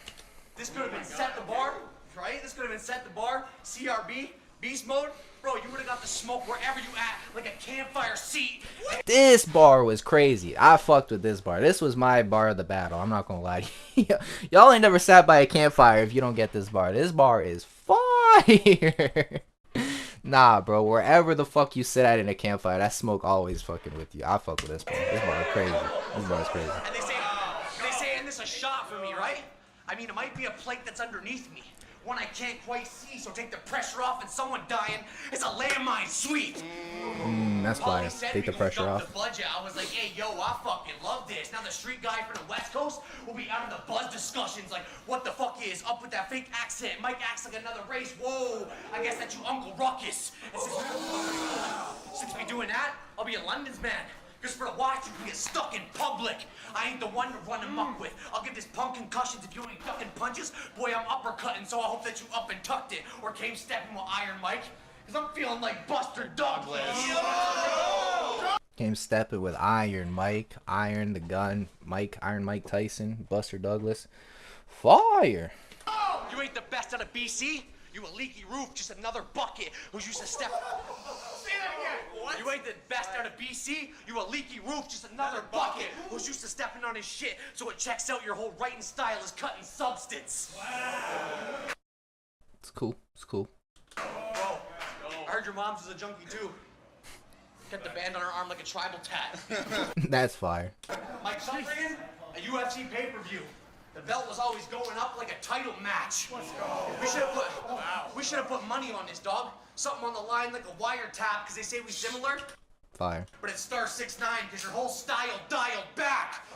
This could have been set the bar, right? This could have been set the bar, CRB, beast mode. Bro, you would have got the smoke wherever you at, like a campfire seat. This bar was crazy. I fucked with this bar. This was my bar of the battle. I'm not gonna lie to you. Y'all ain't never sat by a campfire if you don't get this bar. This bar is fire. Nah, bro. Wherever the fuck you sit at in a campfire, that smoke always fucking with you. I fuck with this bar. This bar is crazy. This bar is crazy. And they say, and this is a shot for me, right? I mean, it might be a plate that's underneath me. One I can't quite see, so take the pressure off and someone dying. It's a landmine, sweet. That's fire. Take the pressure off. The budget. I was like, hey, yo, I fucking love this. Now the street guy from the West Coast will be out of the buzz discussions like, what the fuck is up with that fake accent? Mike acts like another race. Whoa, I guess that's you, Uncle Ruckus. And since we doing that, I'll be a London's man. Because for the watch, you can get stuck in public. I ain't the one to run amok with. I'll give this punk concussions if you ain't ducking punches. Boy, I'm uppercutting, so I hope that you up and tucked it. Or came stepping with Iron Mike. Because I'm feeling like Buster Douglas. Came stepping with Iron Mike, Iron the Gun, Mike, Iron Mike Tyson, Buster Douglas. Fire. You ain't the best out of BC. You a leaky roof, just another bucket who's used to step... Say that again. What? You ain't the best out of BC. You a leaky roof, just another bucket who's used to stepping on his shit, so it checks out your whole writing style is cutting substance. Wow. It's cool. It's cool. Bro, I heard your mom's is a junkie too. Kept the band on her arm like a tribal tat. That's fire. Mike Suffragan, a UFC pay-per-view. The belt was always going up like a title match. Let's go. We should have put money on this, dog. Something on the line like a wiretap, because they say we similar. Fire. But it's star 6'9", because your whole style dialed back.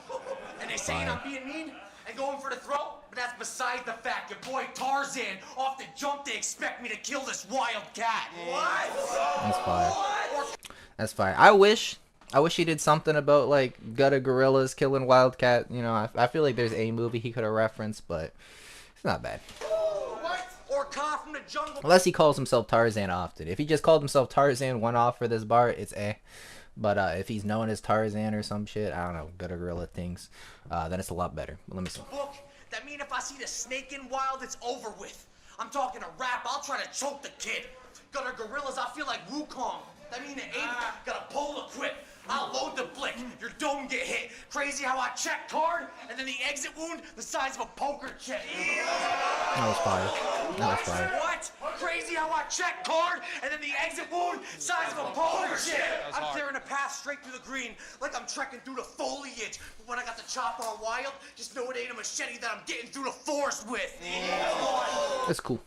And they saying I'm being mean and going for the throat, but that's beside the fact. Your boy Tarzan, off the jump, they expect me to kill this wild cat. What? That's fire. That's fire. I wish he did something about like gutta gorillas killing Wildcat. You know, I feel like there's a movie he could have referenced, but it's not bad. What? Or Car from the Jungle. Unless he calls himself Tarzan often. If he just called himself Tarzan one off for this bar, it's eh. But if he's known as Tarzan or some shit, I don't know, gutta gorilla things, then it's a lot better. But let me see. Book. That mean if I see the snake in Wild, it's over with. I'm talking a rap. I'll try to choke the kid. Gutta gorillas, I feel like Wukong. That mean the ape got a pole equipped. I'll load the blick, your dome get hit. Crazy how I check card, and then the exit wound the size of a poker chip. That was fire. That was fire. What? Crazy how I check card, and then the exit wound size of a poker chip. I'm clearing a path straight through the green, like I'm trekking through the foliage. But when I got the chop on Wild, just know it ain't a machete that I'm getting through the forest with. That's cool.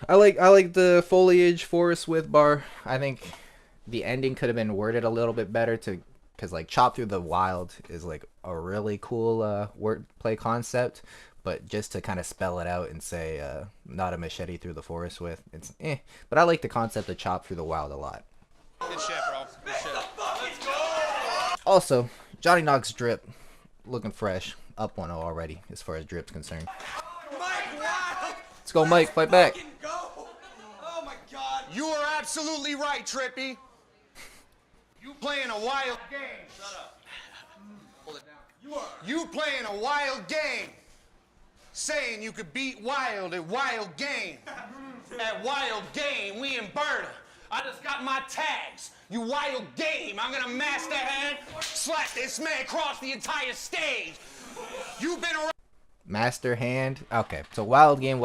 I like the foliage forest with bar. I think the ending could have been worded a little bit better because like chop through the wild is like a really cool wordplay concept, but just to kind of spell it out and say not a machete through the forest with, it's eh. But I like the concept of chop through the wild a lot. Good shit, bro. Good shit. Also, Johnny Knoxx drip looking fresh, up 1-0 already as far as drip's concerned. Let's go, Mike, fight back. Oh my God. You are absolutely right, Trippy. You playing a wild game. Shut up. Hold it down. You playing a wild game. Saying you could beat Wild at Wild Game. At Wild Game, we in Berta. I just got my tags. You Wild Game. I'm gonna master hand, slap this man across the entire stage. You've been around. Master hand. Okay, so wild game.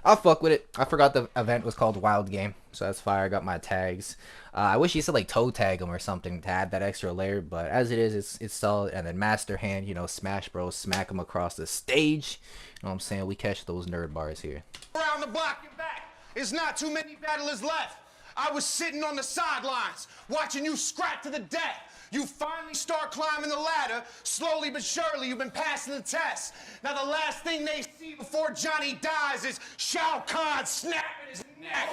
I'll fuck with it. I forgot the event was called Wild Game, so that's fire. I got my tags. I wish he said like toe tag him or something to add that extra layer, but as it is, it's solid. And then master hand, you know, Smash Bros, smack him across the stage. You know what I'm saying? We catch those nerd bars here. Around the block and back. There's not too many battlers left. I was sitting on the sidelines, watching you scrap to the death. You finally start climbing the ladder. Slowly but surely, you've been passing the test. Now the last thing they see before Johnny dies is Shao Kahn snapping his neck.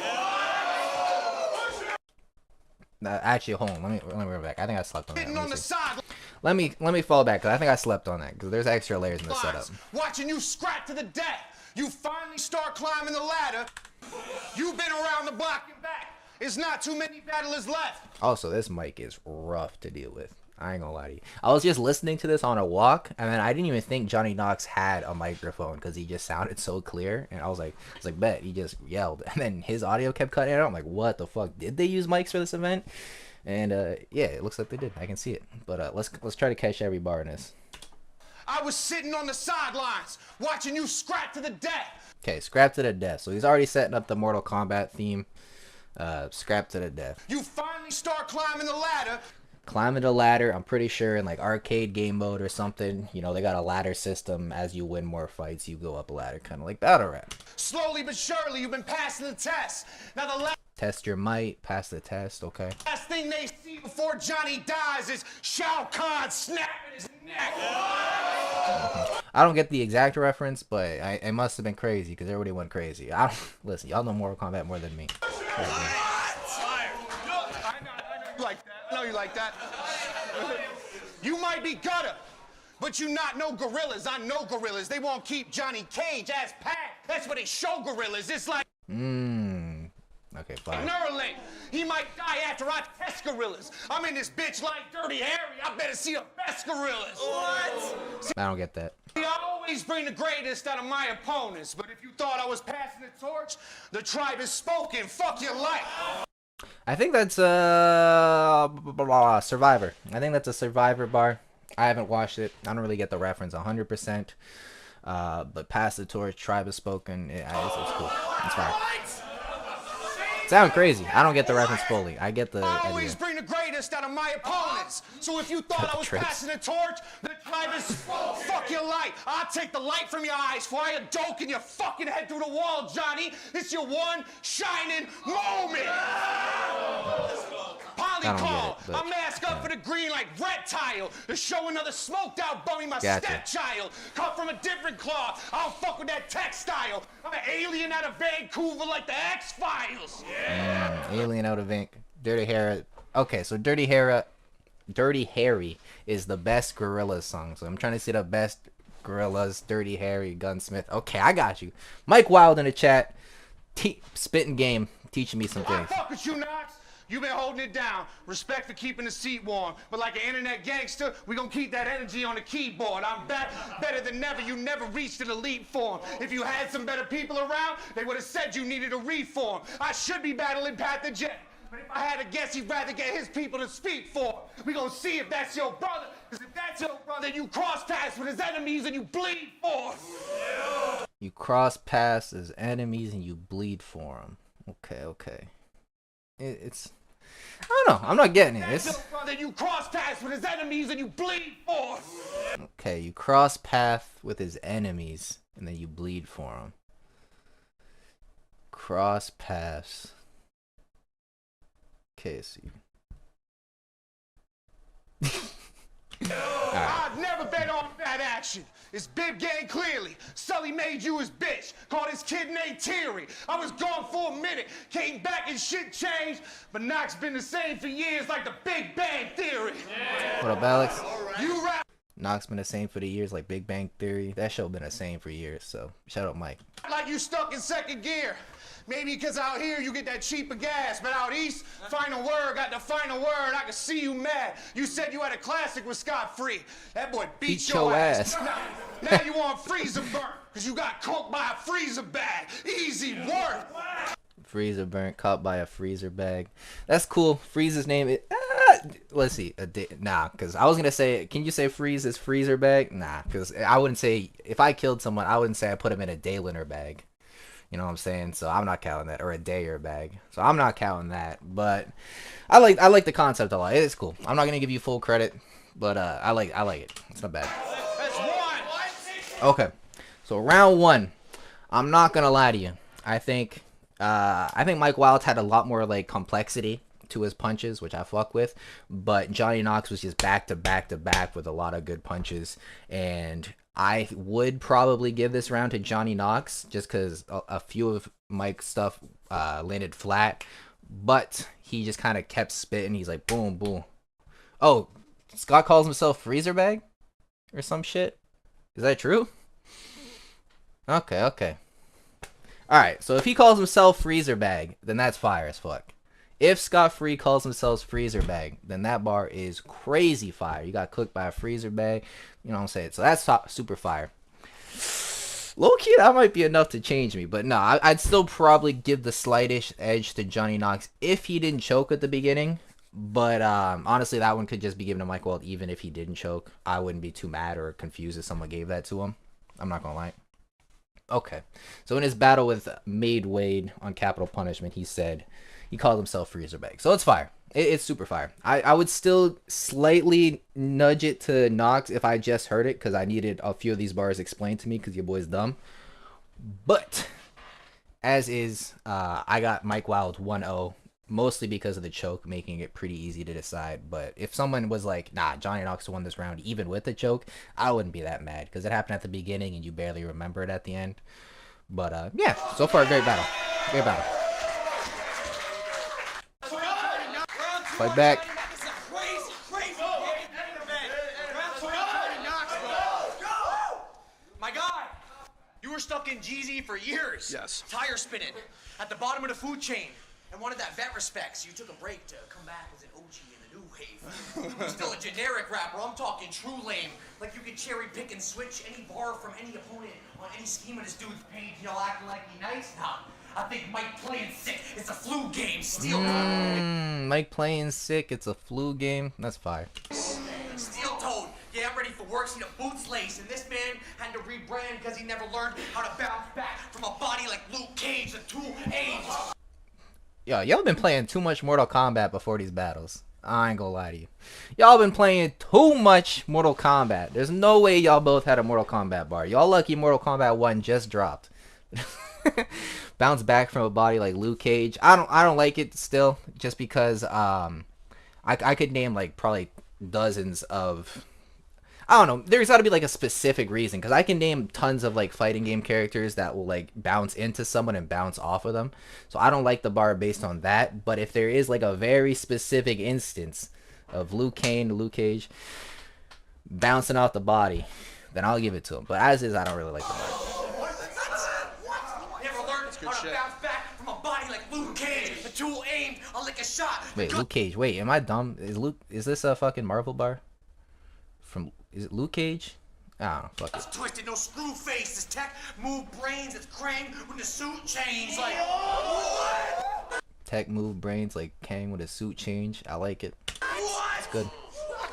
Actually, hold on. Let me go back. I think I slept on that. Sitting on the side. Let me fall back because I think I slept on that because there's extra layers in the setup. Watching you scrap to the death. You finally start climbing the ladder. You've been around the block and back. It's not too many battlers left. Also, this mic is rough to deal with. I ain't gonna lie to you. I was just listening to this on a walk, and then I didn't even think Johnny Knoxx had a microphone because he just sounded so clear. And I was like, bet he just yelled, and then his audio kept cutting out. I'm like, what the fuck? Did they use mics for this event? And yeah, it looks like they did. I can see it. But let's try to catch every bar in this. I was sitting on the sidelines watching you scrap to the death. Okay, scrap to the death. So he's already setting up the Mortal Kombat theme. Scrap to the death. You finally start climbing the ladder. Climbing the ladder, I'm pretty sure in like arcade game mode or something, you know, they got a ladder system. As you win more fights, you go up a ladder, kind of like battle rap. Slowly but surely, you've been passing the test. Now the test your might, pass the test, okay. last thing they see before Johnny dies is Shao Kahn snapping his neck. I don't get the exact reference, but it must have been crazy because everybody went crazy. Listen, y'all know Mortal Kombat more than me. I know you like that. You might be gutter, but you not know gorillas. I know gorillas. They won't keep Johnny Cage ass packed. That's what they show gorillas. It's like okay, fine. Neuralink. He might die after I test gorillas. I'm in this bitch like Dirty Harry. I better see the best gorillas. What? I don't get that. See, I always bring the greatest out of my opponents, but if you thought I was passing the torch, the tribe has spoken. Fuck your life. I think that's Survivor. I think that's a Survivor bar. I haven't watched it. I don't really get the reference 100%. But pass the torch, tribe has spoken. It's cool. It's fine. Sound crazy. I don't get the reference fully. I get the I always bring the greatest out of my opponents. So if you thought I was passing the torch, the tribe is fuck your light. I'll take the light from your eyes, fly a doke in your fucking head through the wall, Johnny. It's your one shining moment. Polycall, I mask up for the green like reptile to show another smoked out bummy my stepchild. Cut from a different cloth. I don't fuck with that textile. I'm an alien out of Vancouver like the X-Files. Alien out of Ink. Dirty Harry. Okay, so Dirty Harry is the best Gorillaz song. So I'm trying to see the best Gorillaz, Dirty Harry, Gunsmith. Okay, I got you. Mike Wild in the chat. Spitting game. Teaching me some things. Fuck with you, Knoxx. You've been holding it down. Respect for keeping the seat warm. But like an internet gangster, we gonna keep that energy on the keyboard. I'm back better than ever. You never reached an elite form. If you had some better people around, they would have said you needed a reform. I should be battling Pathogen. But if I had to guess, he'd rather get his people to speak for. We gonna see if that's your brother. Because if that's your brother, you cross paths with his enemies and you bleed for. You cross paths his enemies and you bleed for him. Okay. It's... I don't know. I'm not getting it. It's... Brother, you cross paths with his enemies and you bleed for. Okay, you cross path with his enemies and then you bleed for him. Cross paths. Okay, so I've never bet on that action. It's Bib Gang clearly. Sully made you his bitch. Called his kid Nate Terry. I was gone for a minute. Came back and shit changed. But Knoxx been the same for years like the Big Bang Theory. What up, Alex? You rap. Knoxx been the same for the years like Big Bang Theory. That show been the same for years, so shout out Mike. Like you stuck in second gear. Maybe because out here you get that cheaper gas, but out east, final word, got the final word. I can see you mad. You said you had a classic with Scott Free. That boy beat your ass. Now you want freezer burn, because you got cooked by a freezer bag. Easy work. Freezer burnt, caught by a freezer bag. That's cool. Freeze's name is... let's see. Nah, because I was going to say, can you say freeze is freezer bag? Nah, because I wouldn't say... If I killed someone, I wouldn't say I put him in a Dayliner bag. You know what I'm saying? So I'm not counting that. Or a Dayer bag. So I'm not counting that. But I like the concept a lot. It's cool. I'm not going to give you full credit. But I like it. It's not bad. That's one. Okay. So round one. I'm not going to lie to you. I think Mike Wild had a lot more like complexity to his punches, which I fuck with. But Johnny Knoxx was just back to back to back with a lot of good punches. And I would probably give this round to Johnny Knoxx just because a few of Mike's stuff landed flat. but he just kind of kept spitting. He's like, boom, boom. Oh, Scott calls himself Freezer Bag or some shit. Is that true? Okay, okay. Alright, so if he calls himself Freezer Bag, then that's fire as fuck. If Scott Free calls himself Freezer Bag, then that bar is crazy fire. You got cooked by a freezer bag. You know what I'm saying? So that's super fire. Low key, that might be enough to change me. But no, I'd still probably give the slightest edge to Johnny Knoxx if he didn't choke at the beginning. But honestly, that one could just be given to Mike Wiald even if he didn't choke. I wouldn't be too mad or confused if someone gave that to him. I'm not going to lie. Okay. So in his battle with Made Wade on Capital Punishment, he said he called himself Freezer Bag. So it's fire. It's super fire. I would still slightly nudge it to Knoxx if I just heard it because I needed a few of these bars explained to me because your boy's dumb. But as is, I got Mike Wild 1-0. Mostly because of the choke, making it pretty easy to decide. But if someone was like, nah, Johnny Knoxx won this round even with the choke, I wouldn't be that mad because it happened at the beginning and you barely remember it at the end. But yeah, so far, great battle. Great battle. Fight back. My guy, you were stuck in GZ for years. Yes. Tire spinning at the bottom of the food chain. And wanted that vet respect, so you took a break to come back as an OG in the new wave. You're still a generic rapper, I'm talking true lame. Like you could cherry pick and switch any bar from any opponent on any scheme of this dude's page, y'all acting like he nice now. I think Mike playing sick, it's a flu game, steel toed. Mike playing sick, it's a flu game, that's fire. Steel toed, yeah, I'm ready for work, see the boots lace, and this man had to rebrand because he never learned how to bounce back from a body like Luke Cage and 2 A's. Yo, y'all been playing too much Mortal Kombat before these battles. I ain't gonna lie to you. Y'all been playing too much Mortal Kombat. There's no way y'all both had a Mortal Kombat bar. Y'all lucky Mortal Kombat 1 just dropped. Bounce back from a body like Luke Cage. I don't like it still, just because I could name like probably dozens of, I don't know, there's got to be like a specific reason, because I can name tons of like fighting game characters that will like bounce into someone and bounce off of them. So I don't like the bar based on that. But if there is like a very specific instance of Luke Cage bouncing off the body, then I'll give it to him. But as is, I don't really like the bar. Never learned how to bounce back from a body like Luke Cage. The tool aimed, I'll lick a shot. Wait, Luke Cage. Wait, am I dumb? Is this a fucking Marvel bar? Is it Luke Cage? I don't know. Fuck it. It's twisted, no screw face. This tech move brains. It's Krang when the suit changed. Like what? Tech move brains like Kang with a suit change. I like it. What? It's good.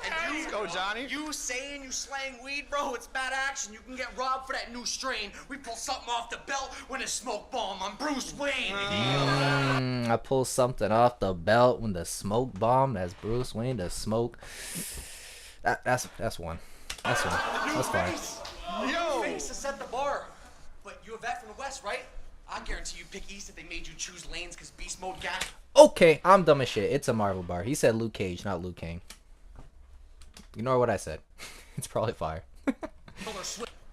And you, go Johnny. You saying you slang weed, bro? It's bad action. You can get robbed for that new strain. We pull something off the belt when it's smoke bomb. I'm Bruce Wayne. I pull something off the belt when the smoke bomb. That's Bruce Wayne. The smoke. That's one. That's one. That's fine. Yo, face to set the bar. But you a vet from the West, right? I guarantee you pick East if they made you choose lanes because beast mode gas. Okay, I'm dumb as shit. It's a Marvel bar. He said Luke Cage, not Luke Kang. Ignore what I said. It's probably fire.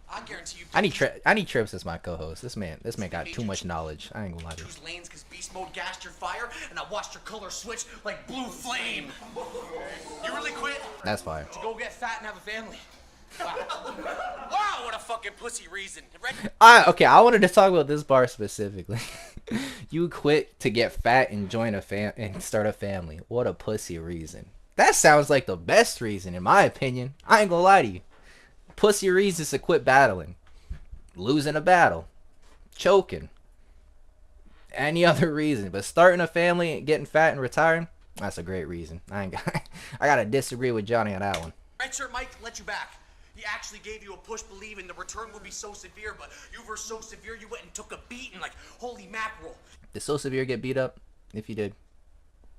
I guarantee you. I need Trips as my co-host. This man got too much knowledge. I ain't gonna lie to you. Choose lanes because beast mode gassed your fire, and I watched your color switch like blue flame. You really quit? That's fire. To go get fat and have a family. Wow, what a fucking pussy reason. Okay, I wanted to talk about this bar specifically. You quit to get fat and join and start a family. What a pussy reason. That sounds like the best reason, in my opinion. I ain't gonna lie to you. Pussy reasons to quit battling, losing a battle, choking, any other reason, but starting a family and getting fat and retiring, that's a great reason. I gotta disagree with Johnny on that one. Red shirt Mike let you back. He actually gave you a push, believing the return would be so severe, but you were so severe you went and took a beating like holy mackerel. Did So Severe get beat up? If you did,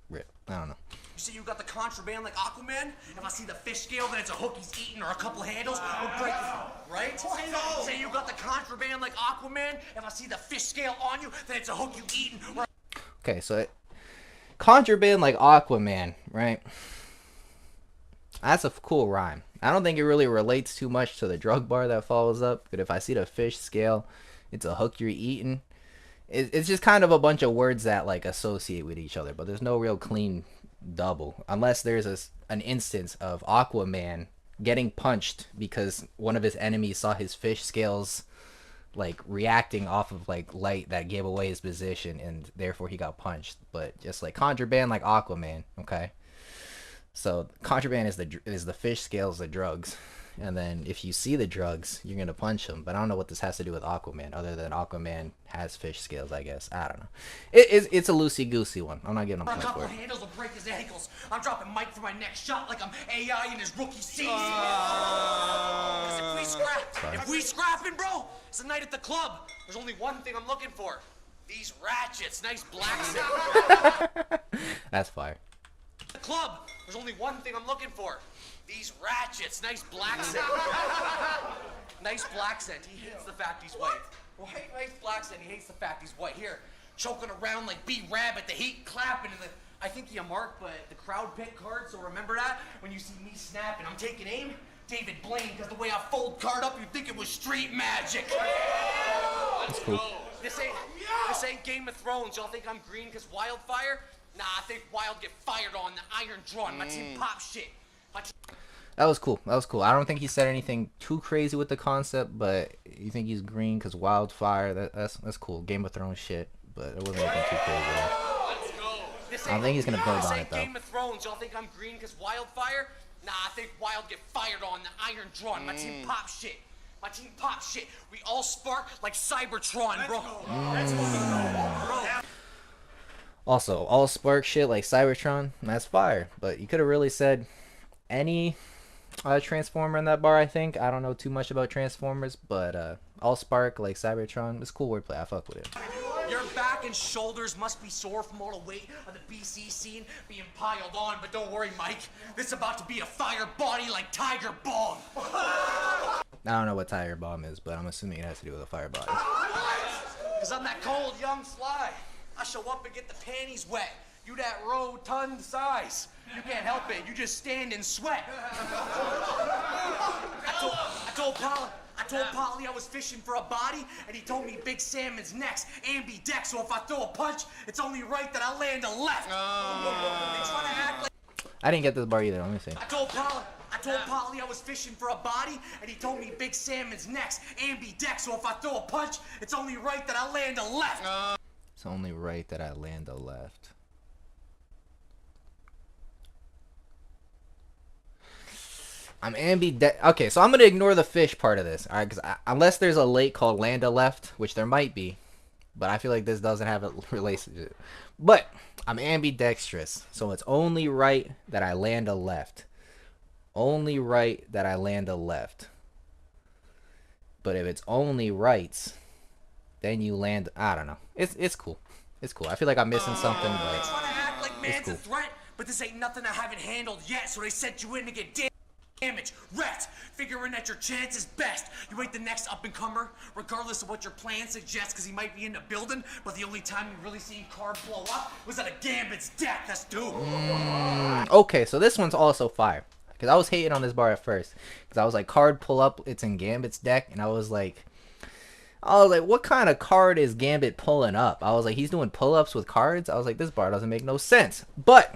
rip. I don't know. You say you got the contraband like Aquaman? If I see the fish scale, then it's a hook he's eating or a couple handles, we'll break it, right? Say you got the contraband like Aquaman? If I see the fish scale on you, then it's a hook you eating. Okay, so contraband like Aquaman, right? That's a cool rhyme. I don't think it really relates too much to the drug bar that follows up, but if I see the fish scale, it's a hook you're eating. It's just kind of a bunch of words that like associate with each other, but there's no real clean double unless there's an instance of Aquaman getting punched because one of his enemies saw his fish scales like reacting off of like light that gave away his position, and therefore he got punched. But just like contraband, like Aquaman, okay. So contraband is the fish scales, the drugs, and then if you see the drugs, you're gonna punch him. But I don't know what this has to do with Aquaman, other than Aquaman has fish scales, I guess. I don't know. It's a loosey goosey one. I'm not giving him A points couple for it. handles will break his ankles. I'm dropping Mike for my next shot like I'm AI in his rookie season. 'Cause if we scrapping, bro, it's a night at the club. There's only one thing I'm looking for. These ratchets, nice black set. That's fire. The club. There's only one thing I'm looking for. These ratchets, nice black scent. Nice black scent. He hates the fact he's white. White, nice black scent. He hates the fact he's white. Here, choking around like B-Rabbit, the heat clapping, and I think you marked, but the crowd pick card, so remember that? When you see me snapping, I'm taking aim. David Blaine, because the way I fold card up, you'd think it was street magic. That's cool. This ain't Game of Thrones. Y'all think I'm green because wildfire? Nah, I think Wild get fired on the Iron Drawn. My team pop shit. That was cool. That was cool. I don't think he said anything too crazy with the concept, but you think he's green because wildfire. That's cool. Game of Thrones shit, but it wasn't anything too crazy. Let's go. I don't think he's gonna build on it though. Game of Thrones. Y'all think I'm green because wildfire? Nah, I think Wild get fired on the Iron Drawn. My team pop shit. My team pop shit. We all spark like Cybertron, bro. Let's go. Also, all spark shit like Cybertron. That's fire. But you could have really said any Transformer in that bar. I think I don't know too much about Transformers, but all spark like Cybertron. It's cool wordplay. I fuck with it. Your back and shoulders must be sore from all the weight of the BC scene being piled on, but don't worry, Mike. This is about to be a fire body like Tiger Bomb. I don't know what Tiger Bomb is, but I'm assuming it has to do with a fire body. Cause I'm that cold young Sly. I show up and get the panties wet. You that rotund size. You can't help it. You just stand and sweat. I told Polly I was fishing for a body, and he told me Big Salmon's next. Ambidex, so if I throw a punch, it's only right that I land a left. They trying to act like I didn't get this bar either. Let me see. I told Polly I was fishing for a body, and he told me Big Salmon's next. Ambidex, so if I throw a punch, it's only right that I land a left. It's only right that I land a left. I'm okay, so I'm gonna ignore the fish part of this, all right? Because unless there's a lake called Land a Left, which there might be, but I feel like this doesn't have a relationship. But I'm ambidextrous, so it's only right that I land a left. Only right that I land a left. But if it's only rights, then you land. I don't know. It's cool. It's cool. I feel like I'm missing something, but They trying to act like man's cool. a threat, but this ain't nothing I haven't handled yet. So they sent you in to get damage, wrecked, figuring that your chance is best. You ain't the next up-and-comer, regardless of what your plan suggests, because he might be in the building, but the only time you really seen Card blow up was at a Gambit's death. That's due. Okay, so this one's also fire. Because I was hating on this bar at first. Because I was like, card pull up, it's in Gambit's deck. And I was like, what kind of card is Gambit pulling up? I was like, he's doing pull-ups with cards? I was like, this bar doesn't make no sense. But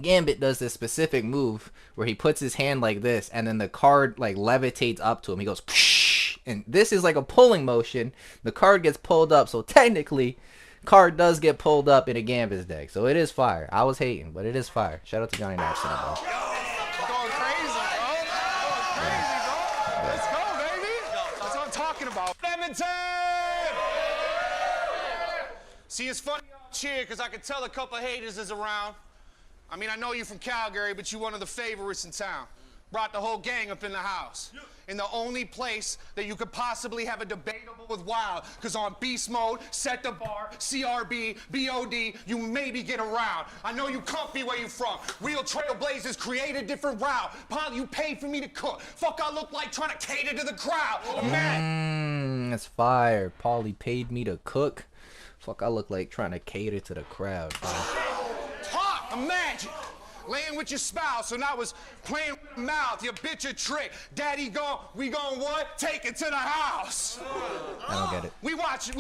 Gambit does this specific move where he puts his hand like this, and then the card like levitates up to him. He goes, psh, and this is like a pulling motion. The card gets pulled up, so technically, card does get pulled up in a Gambit's deck. So it is fire. I was hating, but it is fire. Shout out to Johnny Knoxx. Going crazy, bro. Going crazy, bro. Let's go, baby. That's what I'm talking about. Edmonton! See, it's funny y'all cheer because I can tell a couple haters is around. I mean, I know you're from Calgary, but you're one of the favorites in town. Brought the whole gang up in the house. In the only place that you could possibly have a debatable with Wild, because on beast mode, set the bar, CRB, BOD, you maybe get around. I know you comfy where you from. Real trailblazers create a different route. Paul, you paid for me to cook. Fuck, I look like trying to cater to the crowd. That's fire. Paulie paid me to cook. Fuck, I look like trying to cater to the crowd. Talk, imagine. laying with your spouse, and I was playing with your mouth, you bitch a trick. Daddy we gon' what? Take it to the house. I don't get it. We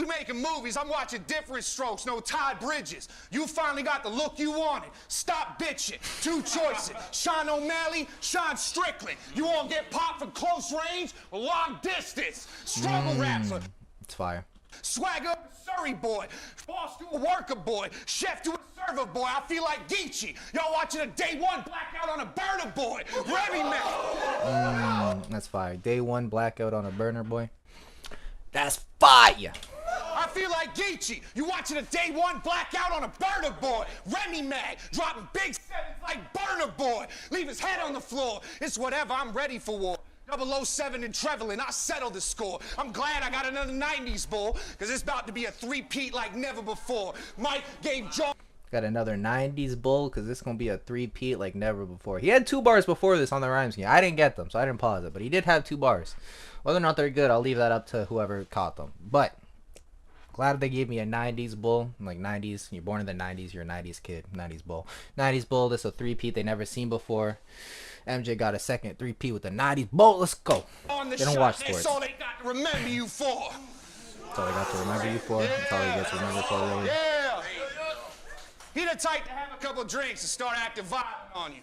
making movies. I'm watching Different Strokes, no Todd Bridges. You finally got the look you wanted. Stop bitching. Two choices. Sean O'Malley, Sean Strickland. You won't get popped from close range or long distance. Struggle rapper. It's fire. Swagger Surrey boy. Boss to a worker boy. Chef to a server boy. I feel like Geechee. Y'all watching a day one blackout on a burner boy. Remy man. That's fire. Day one blackout on a burner boy. That's fire. I feel like Geechee. You watching a day one blackout on a burner boy. Remy Mag dropping big sevens like burner boy. Leave his head on the floor. It's whatever. I'm ready for war. 007 and Trevelyan, I settled the score. I'm glad I got another 90s bull, because it's about to be a three-peat like never before. Mike gave John... Got another 90s bull, because this is going to be a three-peat like never before. He had 2 bars before this on the rhyme scheme. I didn't get them, so I didn't pause it, but he did have 2 bars. Whether or not they're good, I'll leave that up to whoever caught them. But, glad they gave me a 90s bull. Like 90s, you're born in the 90s, you're a 90s kid. 90s bull. 90s bull, this is a three-peat they never seen before. MJ got a second 3P with the 90s bull. Let's go. They don't watch sports. That's all they got to remember you for. That's all they got to remember you for. That's all he gets to remember for, really. Yeah. He the type to have a couple drinks and start acting violent on you.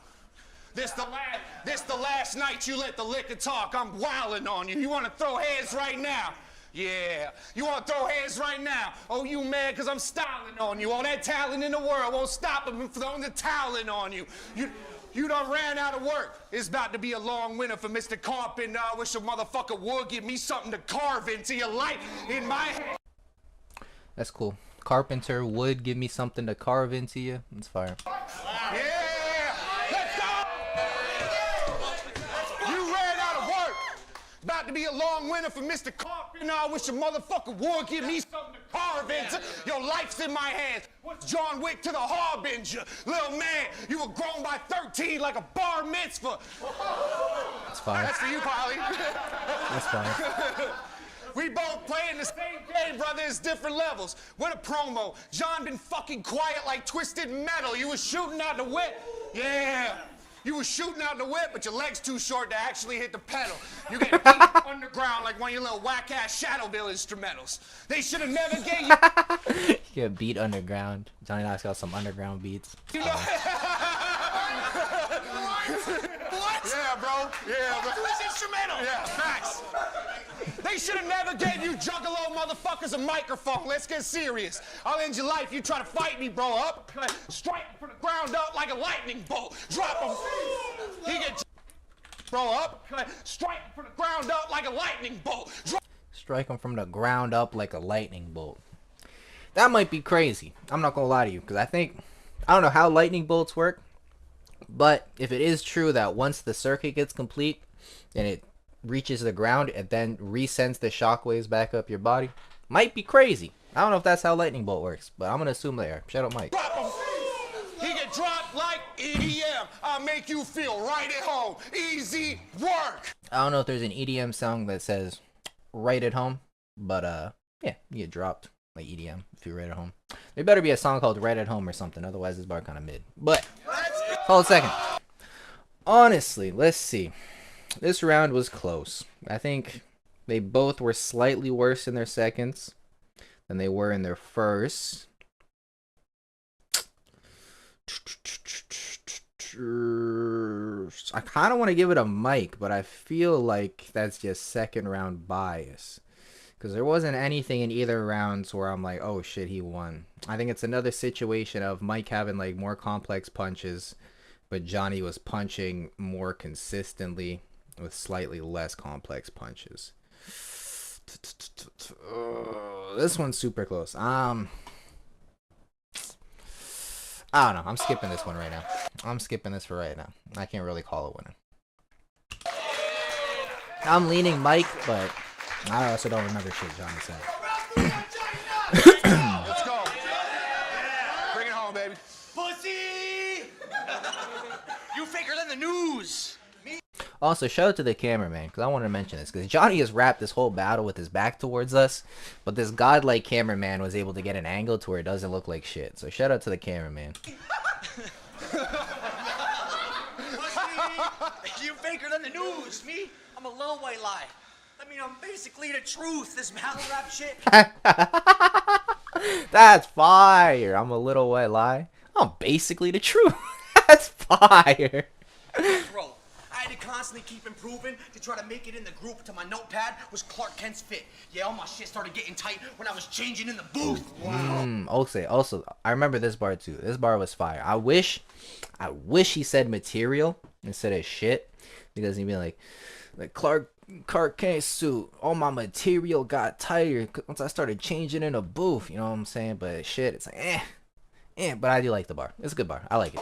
This the last night you let the liquor talk. I'm wilding on you. You want to throw hands right now? Yeah. You want to throw hands right now? Oh, you mad because I'm styling on you. All that talent in the world won't stop him from throwing the talent on you. You done ran out of work. It's about to be a long winter for Mr. Carpenter. I wish a motherfucker would give me something to carve into your life in my head. That's cool. Carpenter would give me something to carve into you. That's fire. Yeah! Let's go! You ran out of work. About to be a long winter for Mr. Carpenter. I wish a motherfucker would give me something to carve into. Your life's in my hands. What's John Wick to the Harbinger? Little man, you were grown by 13 like a bar mitzvah. That's fire. That's for you, Polly. That's fire. We both playing the same game, brother. It's different levels. What a promo. John been fucking quiet like Twisted Metal. You was shooting out the whip. Yeah. You was shooting out the whip, but your leg's too short to actually hit the pedal. You get beat underground like one of your little whack-ass Shadowville instrumentals. They should have never gave you... You get beat underground. Johnny Knoxx got some underground beats. You know... What? Yeah, bro. Yeah, bro. Who's instrumental? Yeah, facts. They should have never gave you juggalo motherfuckers a microphone. Let's get serious. I'll end your life. You try to fight me, bro. Up, strike from the ground up like a lightning bolt. Drop him. He get bro up, strike him from the ground up like a lightning bolt. Strike him from the ground up like a lightning bolt. That might be crazy. I'm not gonna lie to you, because I don't know how lightning bolts work, but if it is true that once the circuit gets complete and it reaches the ground, it then resends the shockwaves back up your body, might be crazy. I don't know if that's how lightning bolt works, but I'm gonna assume they are. Shut up, Mike. He get dropped like EDM. I'll make you feel right at home. Easy work. I don't know if there's an EDM song that says right at home, but yeah, you get dropped like EDM if you're right at home. There better be a song called Right at Home or something, otherwise this bar kind of mid. But hold a second. Honestly, let's see. This round was close. I think they both were slightly worse in their seconds than they were in their first. I kind of want to give it a Mike, but I feel like that's just second round bias. Because there wasn't anything in either rounds where I'm like, oh shit, he won. I think it's another situation of Mike having like more complex punches, but Johnny was punching more consistently with slightly less complex punches. This one's super close. I don't know. I'm skipping this one right now. I'm skipping this for right now. I can't really call it winner. I'm leaning Mike, but I also don't remember shit Johnny said. Let's go. Bring it home, baby. Pussy! You faker than the news. Also, shout out to the cameraman, because I wanted to mention this, because Johnny has wrapped this whole battle with his back towards us, but this godlike cameraman was able to get an angle to where it doesn't look like shit. So shout out to the cameraman. You faker than the news. Me, I'm a little white lie. I mean, I'm basically the truth. This battle rap shit. That's fire. I'm a little white lie. I'm basically the truth. That's fire. Bro, I had to constantly keep improving to try to make it in the group till my notepad was Clark Kent's fit. Yeah, all my shit started getting tight when I was changing in the booth. Also, I remember this bar too. This bar was fire. I wish he said material instead of shit, because he'd be like Clark Kent suit. All my material got tighter once I started changing in a booth. You know what I'm saying? But shit, it's like But I do like the bar. It's a good bar. I like it.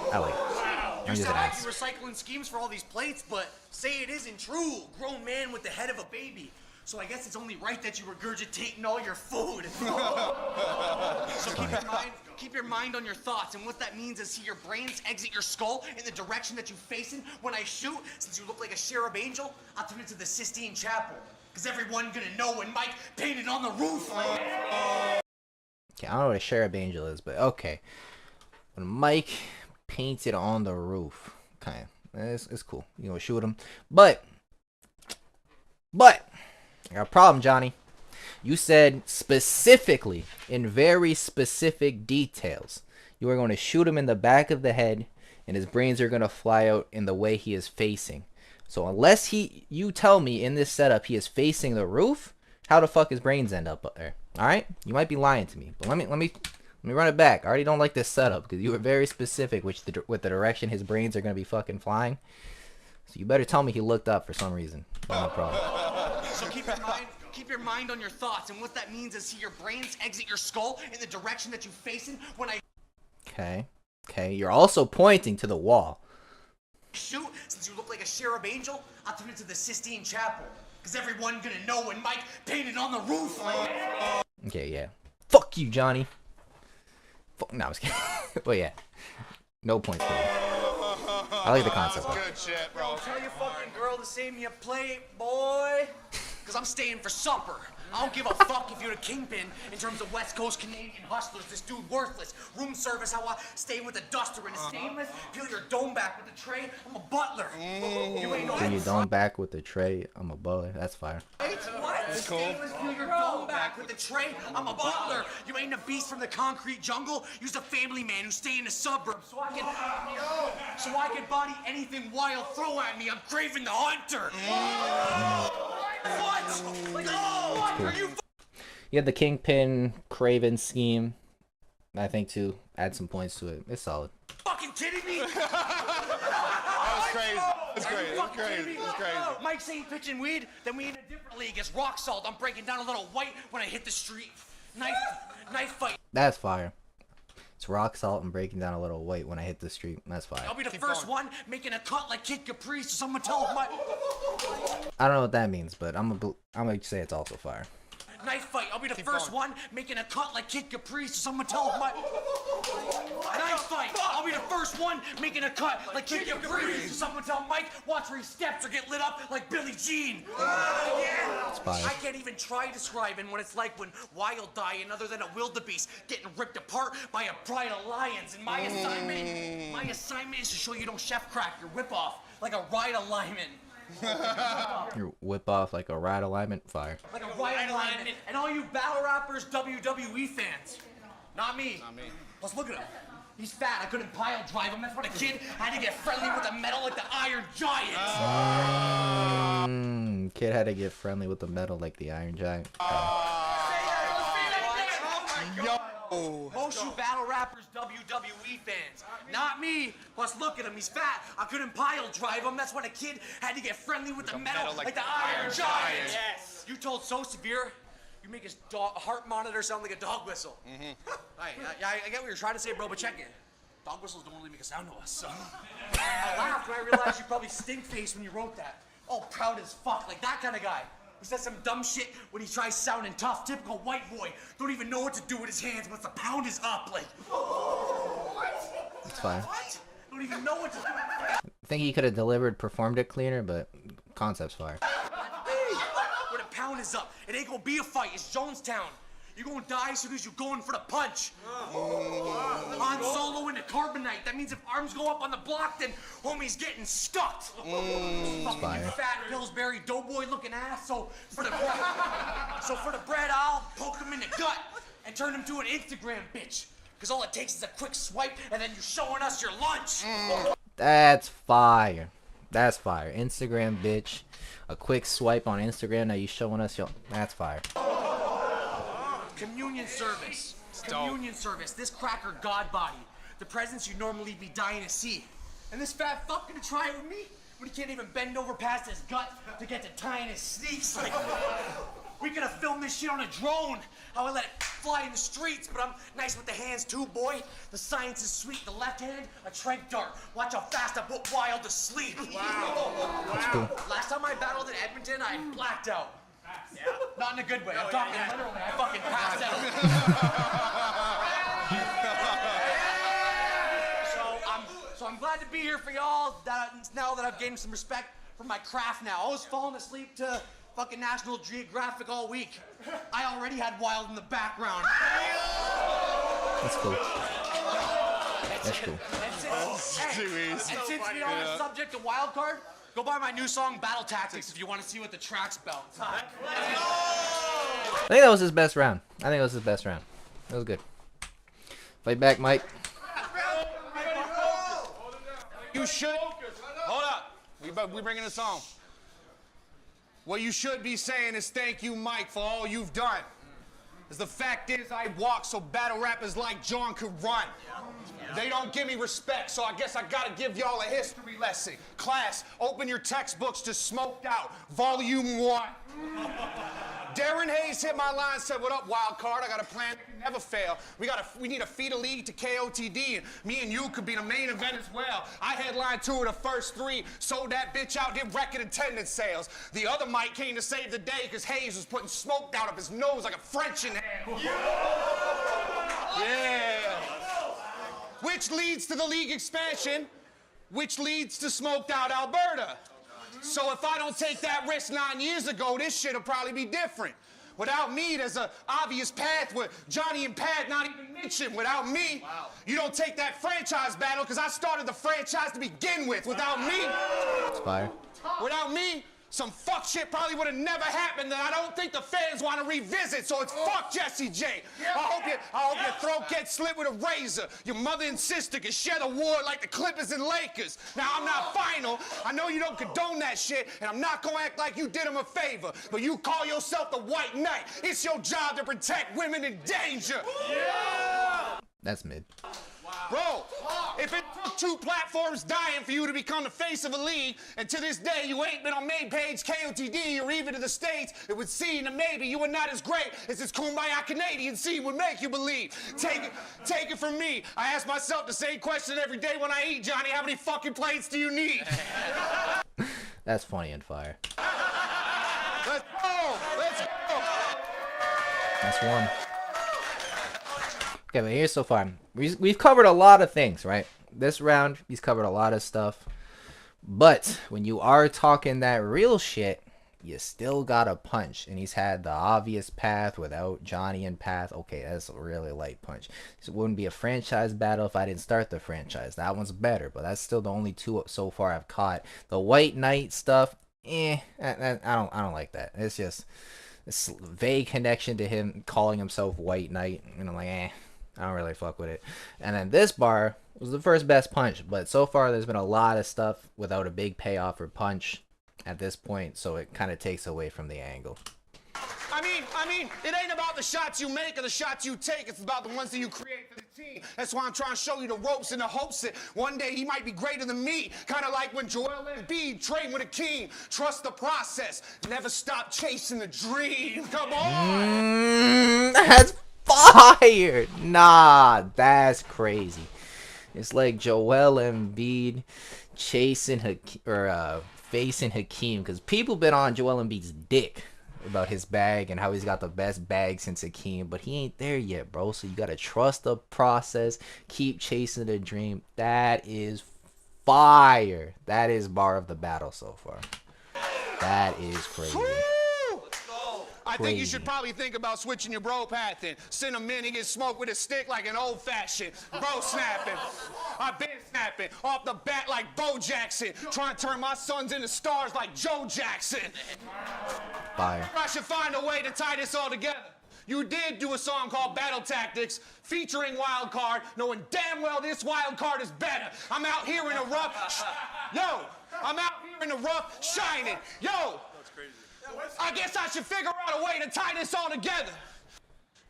You said I'd be recycling schemes for all these plates, but say it isn't true. Grown man with the head of a baby. So I guess it's only right that you regurgitating all your food. So keep your mind on your thoughts, and what that means is see your brains exit your skull in the direction that you're facing when I shoot. Since you look like a cherub angel, I'll turn into the Sistine Chapel. Cause everyone gonna know when Mike painted on the roof. Okay, I don't know what a cherub angel is, but okay. When Mike painted on the roof, okay, it's cool. You know, shoot him, but I got a problem, Johnny. You said specifically, in very specific details, you are going to shoot him in the back of the head, and his brains are going to fly out in the way he is facing. So unless you tell me in this setup he is facing the roof, how the fuck his brains end up there? All right, you might be lying to me, but let me run it back. I already don't like this setup because you were very specific with the direction his brains are going to be fucking flying. So you better tell me he looked up for some reason. No problem. So keep your mind on your thoughts, and what that means is see your brains exit your skull in the direction that you're facing when I Okay, you're also pointing to the wall. shoot. Since you look like a cherub angel, I'll turn into the Sistine Chapel. Cause everyone gonna know when Mike painted on the roof. Okay, yeah. Fuck you, Johnny. No, I was kidding. But yeah, no points for me. I like the concept. Good shit, bro. Tell your fucking girl to save me a plate, boy. Cause I'm staying for supper. I don't give a fuck if you're a kingpin in terms of West Coast Canadian hustlers. This dude worthless. Room service, how I stay with a duster and a stainless. Peel your dome back with the tray. I'm a butler. You ain't no Peel your dome back with the tray. I'm a butler. That's fire. What? That's cool. Stainless, peel your dome back with the tray. I'm a butler. You ain't a beast from the concrete jungle. You're a family man who stay in the suburbs. So I can body anything Wild throw at me. I'm Craven the Hunter. What? Like, what? Cool. Are you? You had the Kingpin Craven scheme, I think, to add some points to it. It's solid. Fucking kidding me? That was crazy. It's crazy. It's crazy. It's crazy. Mike saying pitching weed, then we in a different league. It's rock salt. I'm breaking down a little white when I hit the street. Knife fight. That's fire. It's rock salt and breaking down a little white when I hit the street. That's fire. I'll be the first one making a cut like Kid Capri, so someone tell my... I don't know what that means, but I'm gonna say it's also fire. Knife fight. I'll be the first one making a cut like Kid Capri, so someone tell my... Knife fight. I'll be the first one making a cut like Kid Capri, so someone tell Mike watch where he steps or get lit up like Billie Jean. Yeah. It's fire. I can't even try describing what it's like when Wild dying other than a wildebeest getting ripped apart by a pride of lions. And my assignment is to show you don't chef crack your whip off like a ride alignment. Your whip off like a ride alignment, fire. Like a ride alignment. And all you battle rappers, WWE fans. Not me. Not me. Plus, look at him. He's fat. I couldn't pile drive him. That's when a kid had to get friendly with the metal like the Iron Giant. Kid had to get friendly with the metal like the Iron Giant. Most you battle rappers, WWE fans. Not me. Plus, look at him. He's fat. I couldn't pile drive him. That's when a kid had to get friendly with the metal like the Iron Giant. Yes. You told So Severe, you make his heart monitor sound like a dog whistle. I get what you're trying to say, bro, but check it. Dog whistles don't really make a sound to us, so. I laughed when I realized you probably stink-faced when you wrote that. Oh, proud as fuck, like that kind of guy. He says some dumb shit when he tries sounding tough. Typical white boy. Don't even know what to do with his hands once the pound is up. Like, what? It's fine. What? Don't even know what to do. I think he could have performed it cleaner, but concept's fire. Hey, when the pound is up, it ain't gonna be a fight. It's Jonestown. You're gonna die as soon as you go in for the punch. On Solo into Carbonite. That means if arms go up on the block, then homie's getting stuck. Fucking fat Pillsbury doughboy looking ass. So for the bread, I'll poke him in the gut and turn him to an Instagram bitch. Because all it takes is a quick swipe, and then you're showing us your lunch. That's fire. That's fire. Instagram bitch. A quick swipe on Instagram. Now you showing us your... That's fire. Communion service. Communion service. This cracker god body. The presence you normally be dying to see. And this fat fuck gonna try it with me? When he can't even bend over past his gut to get to tying his sneaks. Like, we could have filmed this shit on a drone. How I let it fly in the streets, but I'm nice with the hands too, boy. The science is sweet. The left hand, a trank dart. Watch how fast I put Wiald to sleep. Wow. Last time I battled in Edmonton, I blacked out. Yeah. Not in a good way. I'm talking literally. I fucking passed out. So I'm glad to be here for y'all. Now that I've gained some respect for my craft now. I was falling asleep to fucking National Geographic all week. I already had Wiald in the background. That's cool. That's cool. And since we're on the subject of wild card, go buy my new song Battle Tactics if you want to see what the track's about. I think that was his best round. I think it was his best round. That was good. Fight back, Mike. You should. Hold up. We bringing this home. What you should be saying is thank you, Mike, for all you've done. Because the fact is, I walk so battle rappers like John could run. They don't give me respect, so I guess I gotta give y'all a history lesson. Class, open your textbooks to Smoked Out, Volume 1. Darren Hayes hit my line and said, what up, wild card? I got a plan that can never fail. We need to feed a lead to KOTD, and me and you could be the main event as well. I headlined 2 of the first 3, sold that bitch out, did record attendance sales. The other Mike came to save the day because Hayes was putting Smoked Out up his nose like a French in hell. Yeah. Which leads to the league expansion, which leads to Smoked Out Alberta. So if I don't take that risk 9 years ago, this shit'll probably be different. Without me, there's an obvious path where Johnny and Pat not even mentioned. Without me, you don't take that franchise battle because I started the franchise to begin with. Without me, it's fire. Without me, some fuck shit probably would have never happened that I don't think the fans want to revisit. So it's fuck Jesse J. I hope your throat gets slit with a razor. Your mother and sister can share the war like the Clippers and Lakers. Now, I'm not final. I know you don't condone that shit, and I'm not going to act like you did them a favor. But you call yourself the White Knight. It's your job to protect women in danger. Yeah! That's mid. Bro, if it took 2 platforms dying for you to become the face of a league, and to this day you ain't been on main page KOTD or even to the States, it would seem that maybe you are not as great as this Kumbaya Canadian scene would make you believe. Take it from me. I ask myself the same question every day when I eat, Johnny. How many fucking plates do you need? That's funny and fire. Let's go! Let's go! That's one. Okay, but here's so far. We've covered a lot of things, right? This round, he's covered a lot of stuff. But when you are talking that real shit, you still gotta punch. And he's had the obvious path without Johnny and Path. Okay, that's a really light punch. This wouldn't be a franchise battle if I didn't start the franchise. That one's better, but that's still the only 2 so far I've caught. The White Knight stuff, I don't like that. It's just this vague connection to him calling himself White Knight. And I'm like, I don't really fuck with it. And then this bar was the first best punch, but so far there's been a lot of stuff without a big payoff or punch at this point, so it kind of takes away from the angle. I mean, it ain't about the shots you make or the shots you take. It's about the ones that you create for the team. That's why I'm trying to show you the ropes in the hopes that one day he might be greater than me. Kind of like when Joel Embiid trained with Akeem. Trust the process. Never stop chasing the dream. Come on. That's fire. Nah, that's crazy. It's like Joel Embiid chasing facing Hakeem, because people been on Joel Embiid's dick about his bag and how he's got the best bag since Hakeem, but he ain't there yet, bro. So you gotta trust the process, keep chasing the dream. That is fire. That is bar of the battle so far. That is crazy. I I think you should crazy. probably think about switching your bro path then. Send him in, he gets smoked with a stick like an old fashioned. Bro snapping. I've been snapping off the bat like Bo Jackson. Trying to turn my sons into stars like Joe Jackson. Fire. I should find a way to tie this all together. You did do a song called Battle Tactics featuring Wild Card, knowing damn well this Wild Card is better. I'm out here in the rough. Yo, I'm out here in the rough shining. Yo, I guess I should figure out a way to tie this all together.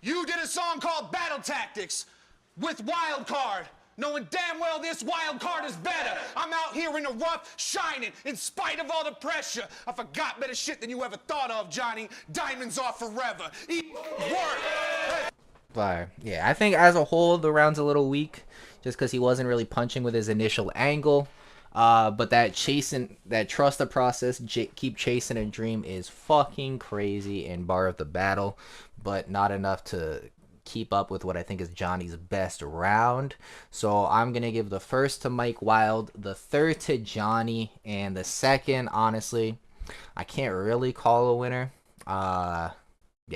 You did a song called Battle Tactics with Wild Card, knowing damn well this Wild Card is better. I'm out here in the rough, shining, in spite of all the pressure. I forgot better shit than you ever thought of, Johnny. Diamonds are forever. Eat, work. Fire. Yeah, I think as a whole the round's a little weak, just because he wasn't really punching with his initial angle. But that trust the process, keep chasing a dream is fucking crazy in Bar of the Battle, but not enough to keep up with what I think is Johnny's best round. So I'm going to give the first to Mike Wild, the third to Johnny, and the second, honestly, I can't really call a winner. Yeah,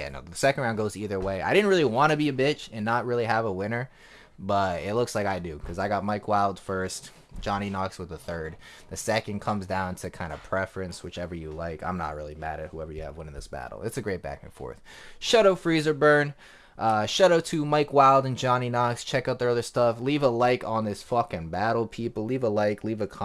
no, the second round goes either way. I didn't really want to be a bitch and not really have a winner, but it looks like I do, because I got Mike Wild first, Johnny Knoxx with the third. The second comes down to kind of preference, whichever you like. I'm not really mad at whoever you have winning this battle. It's a great back and forth. Shadow Freezer Burn. Shout out to Mike Wild and Johnny Knoxx. Check out their other stuff. Leave a like on this fucking battle, people. Leave a like, leave a comment.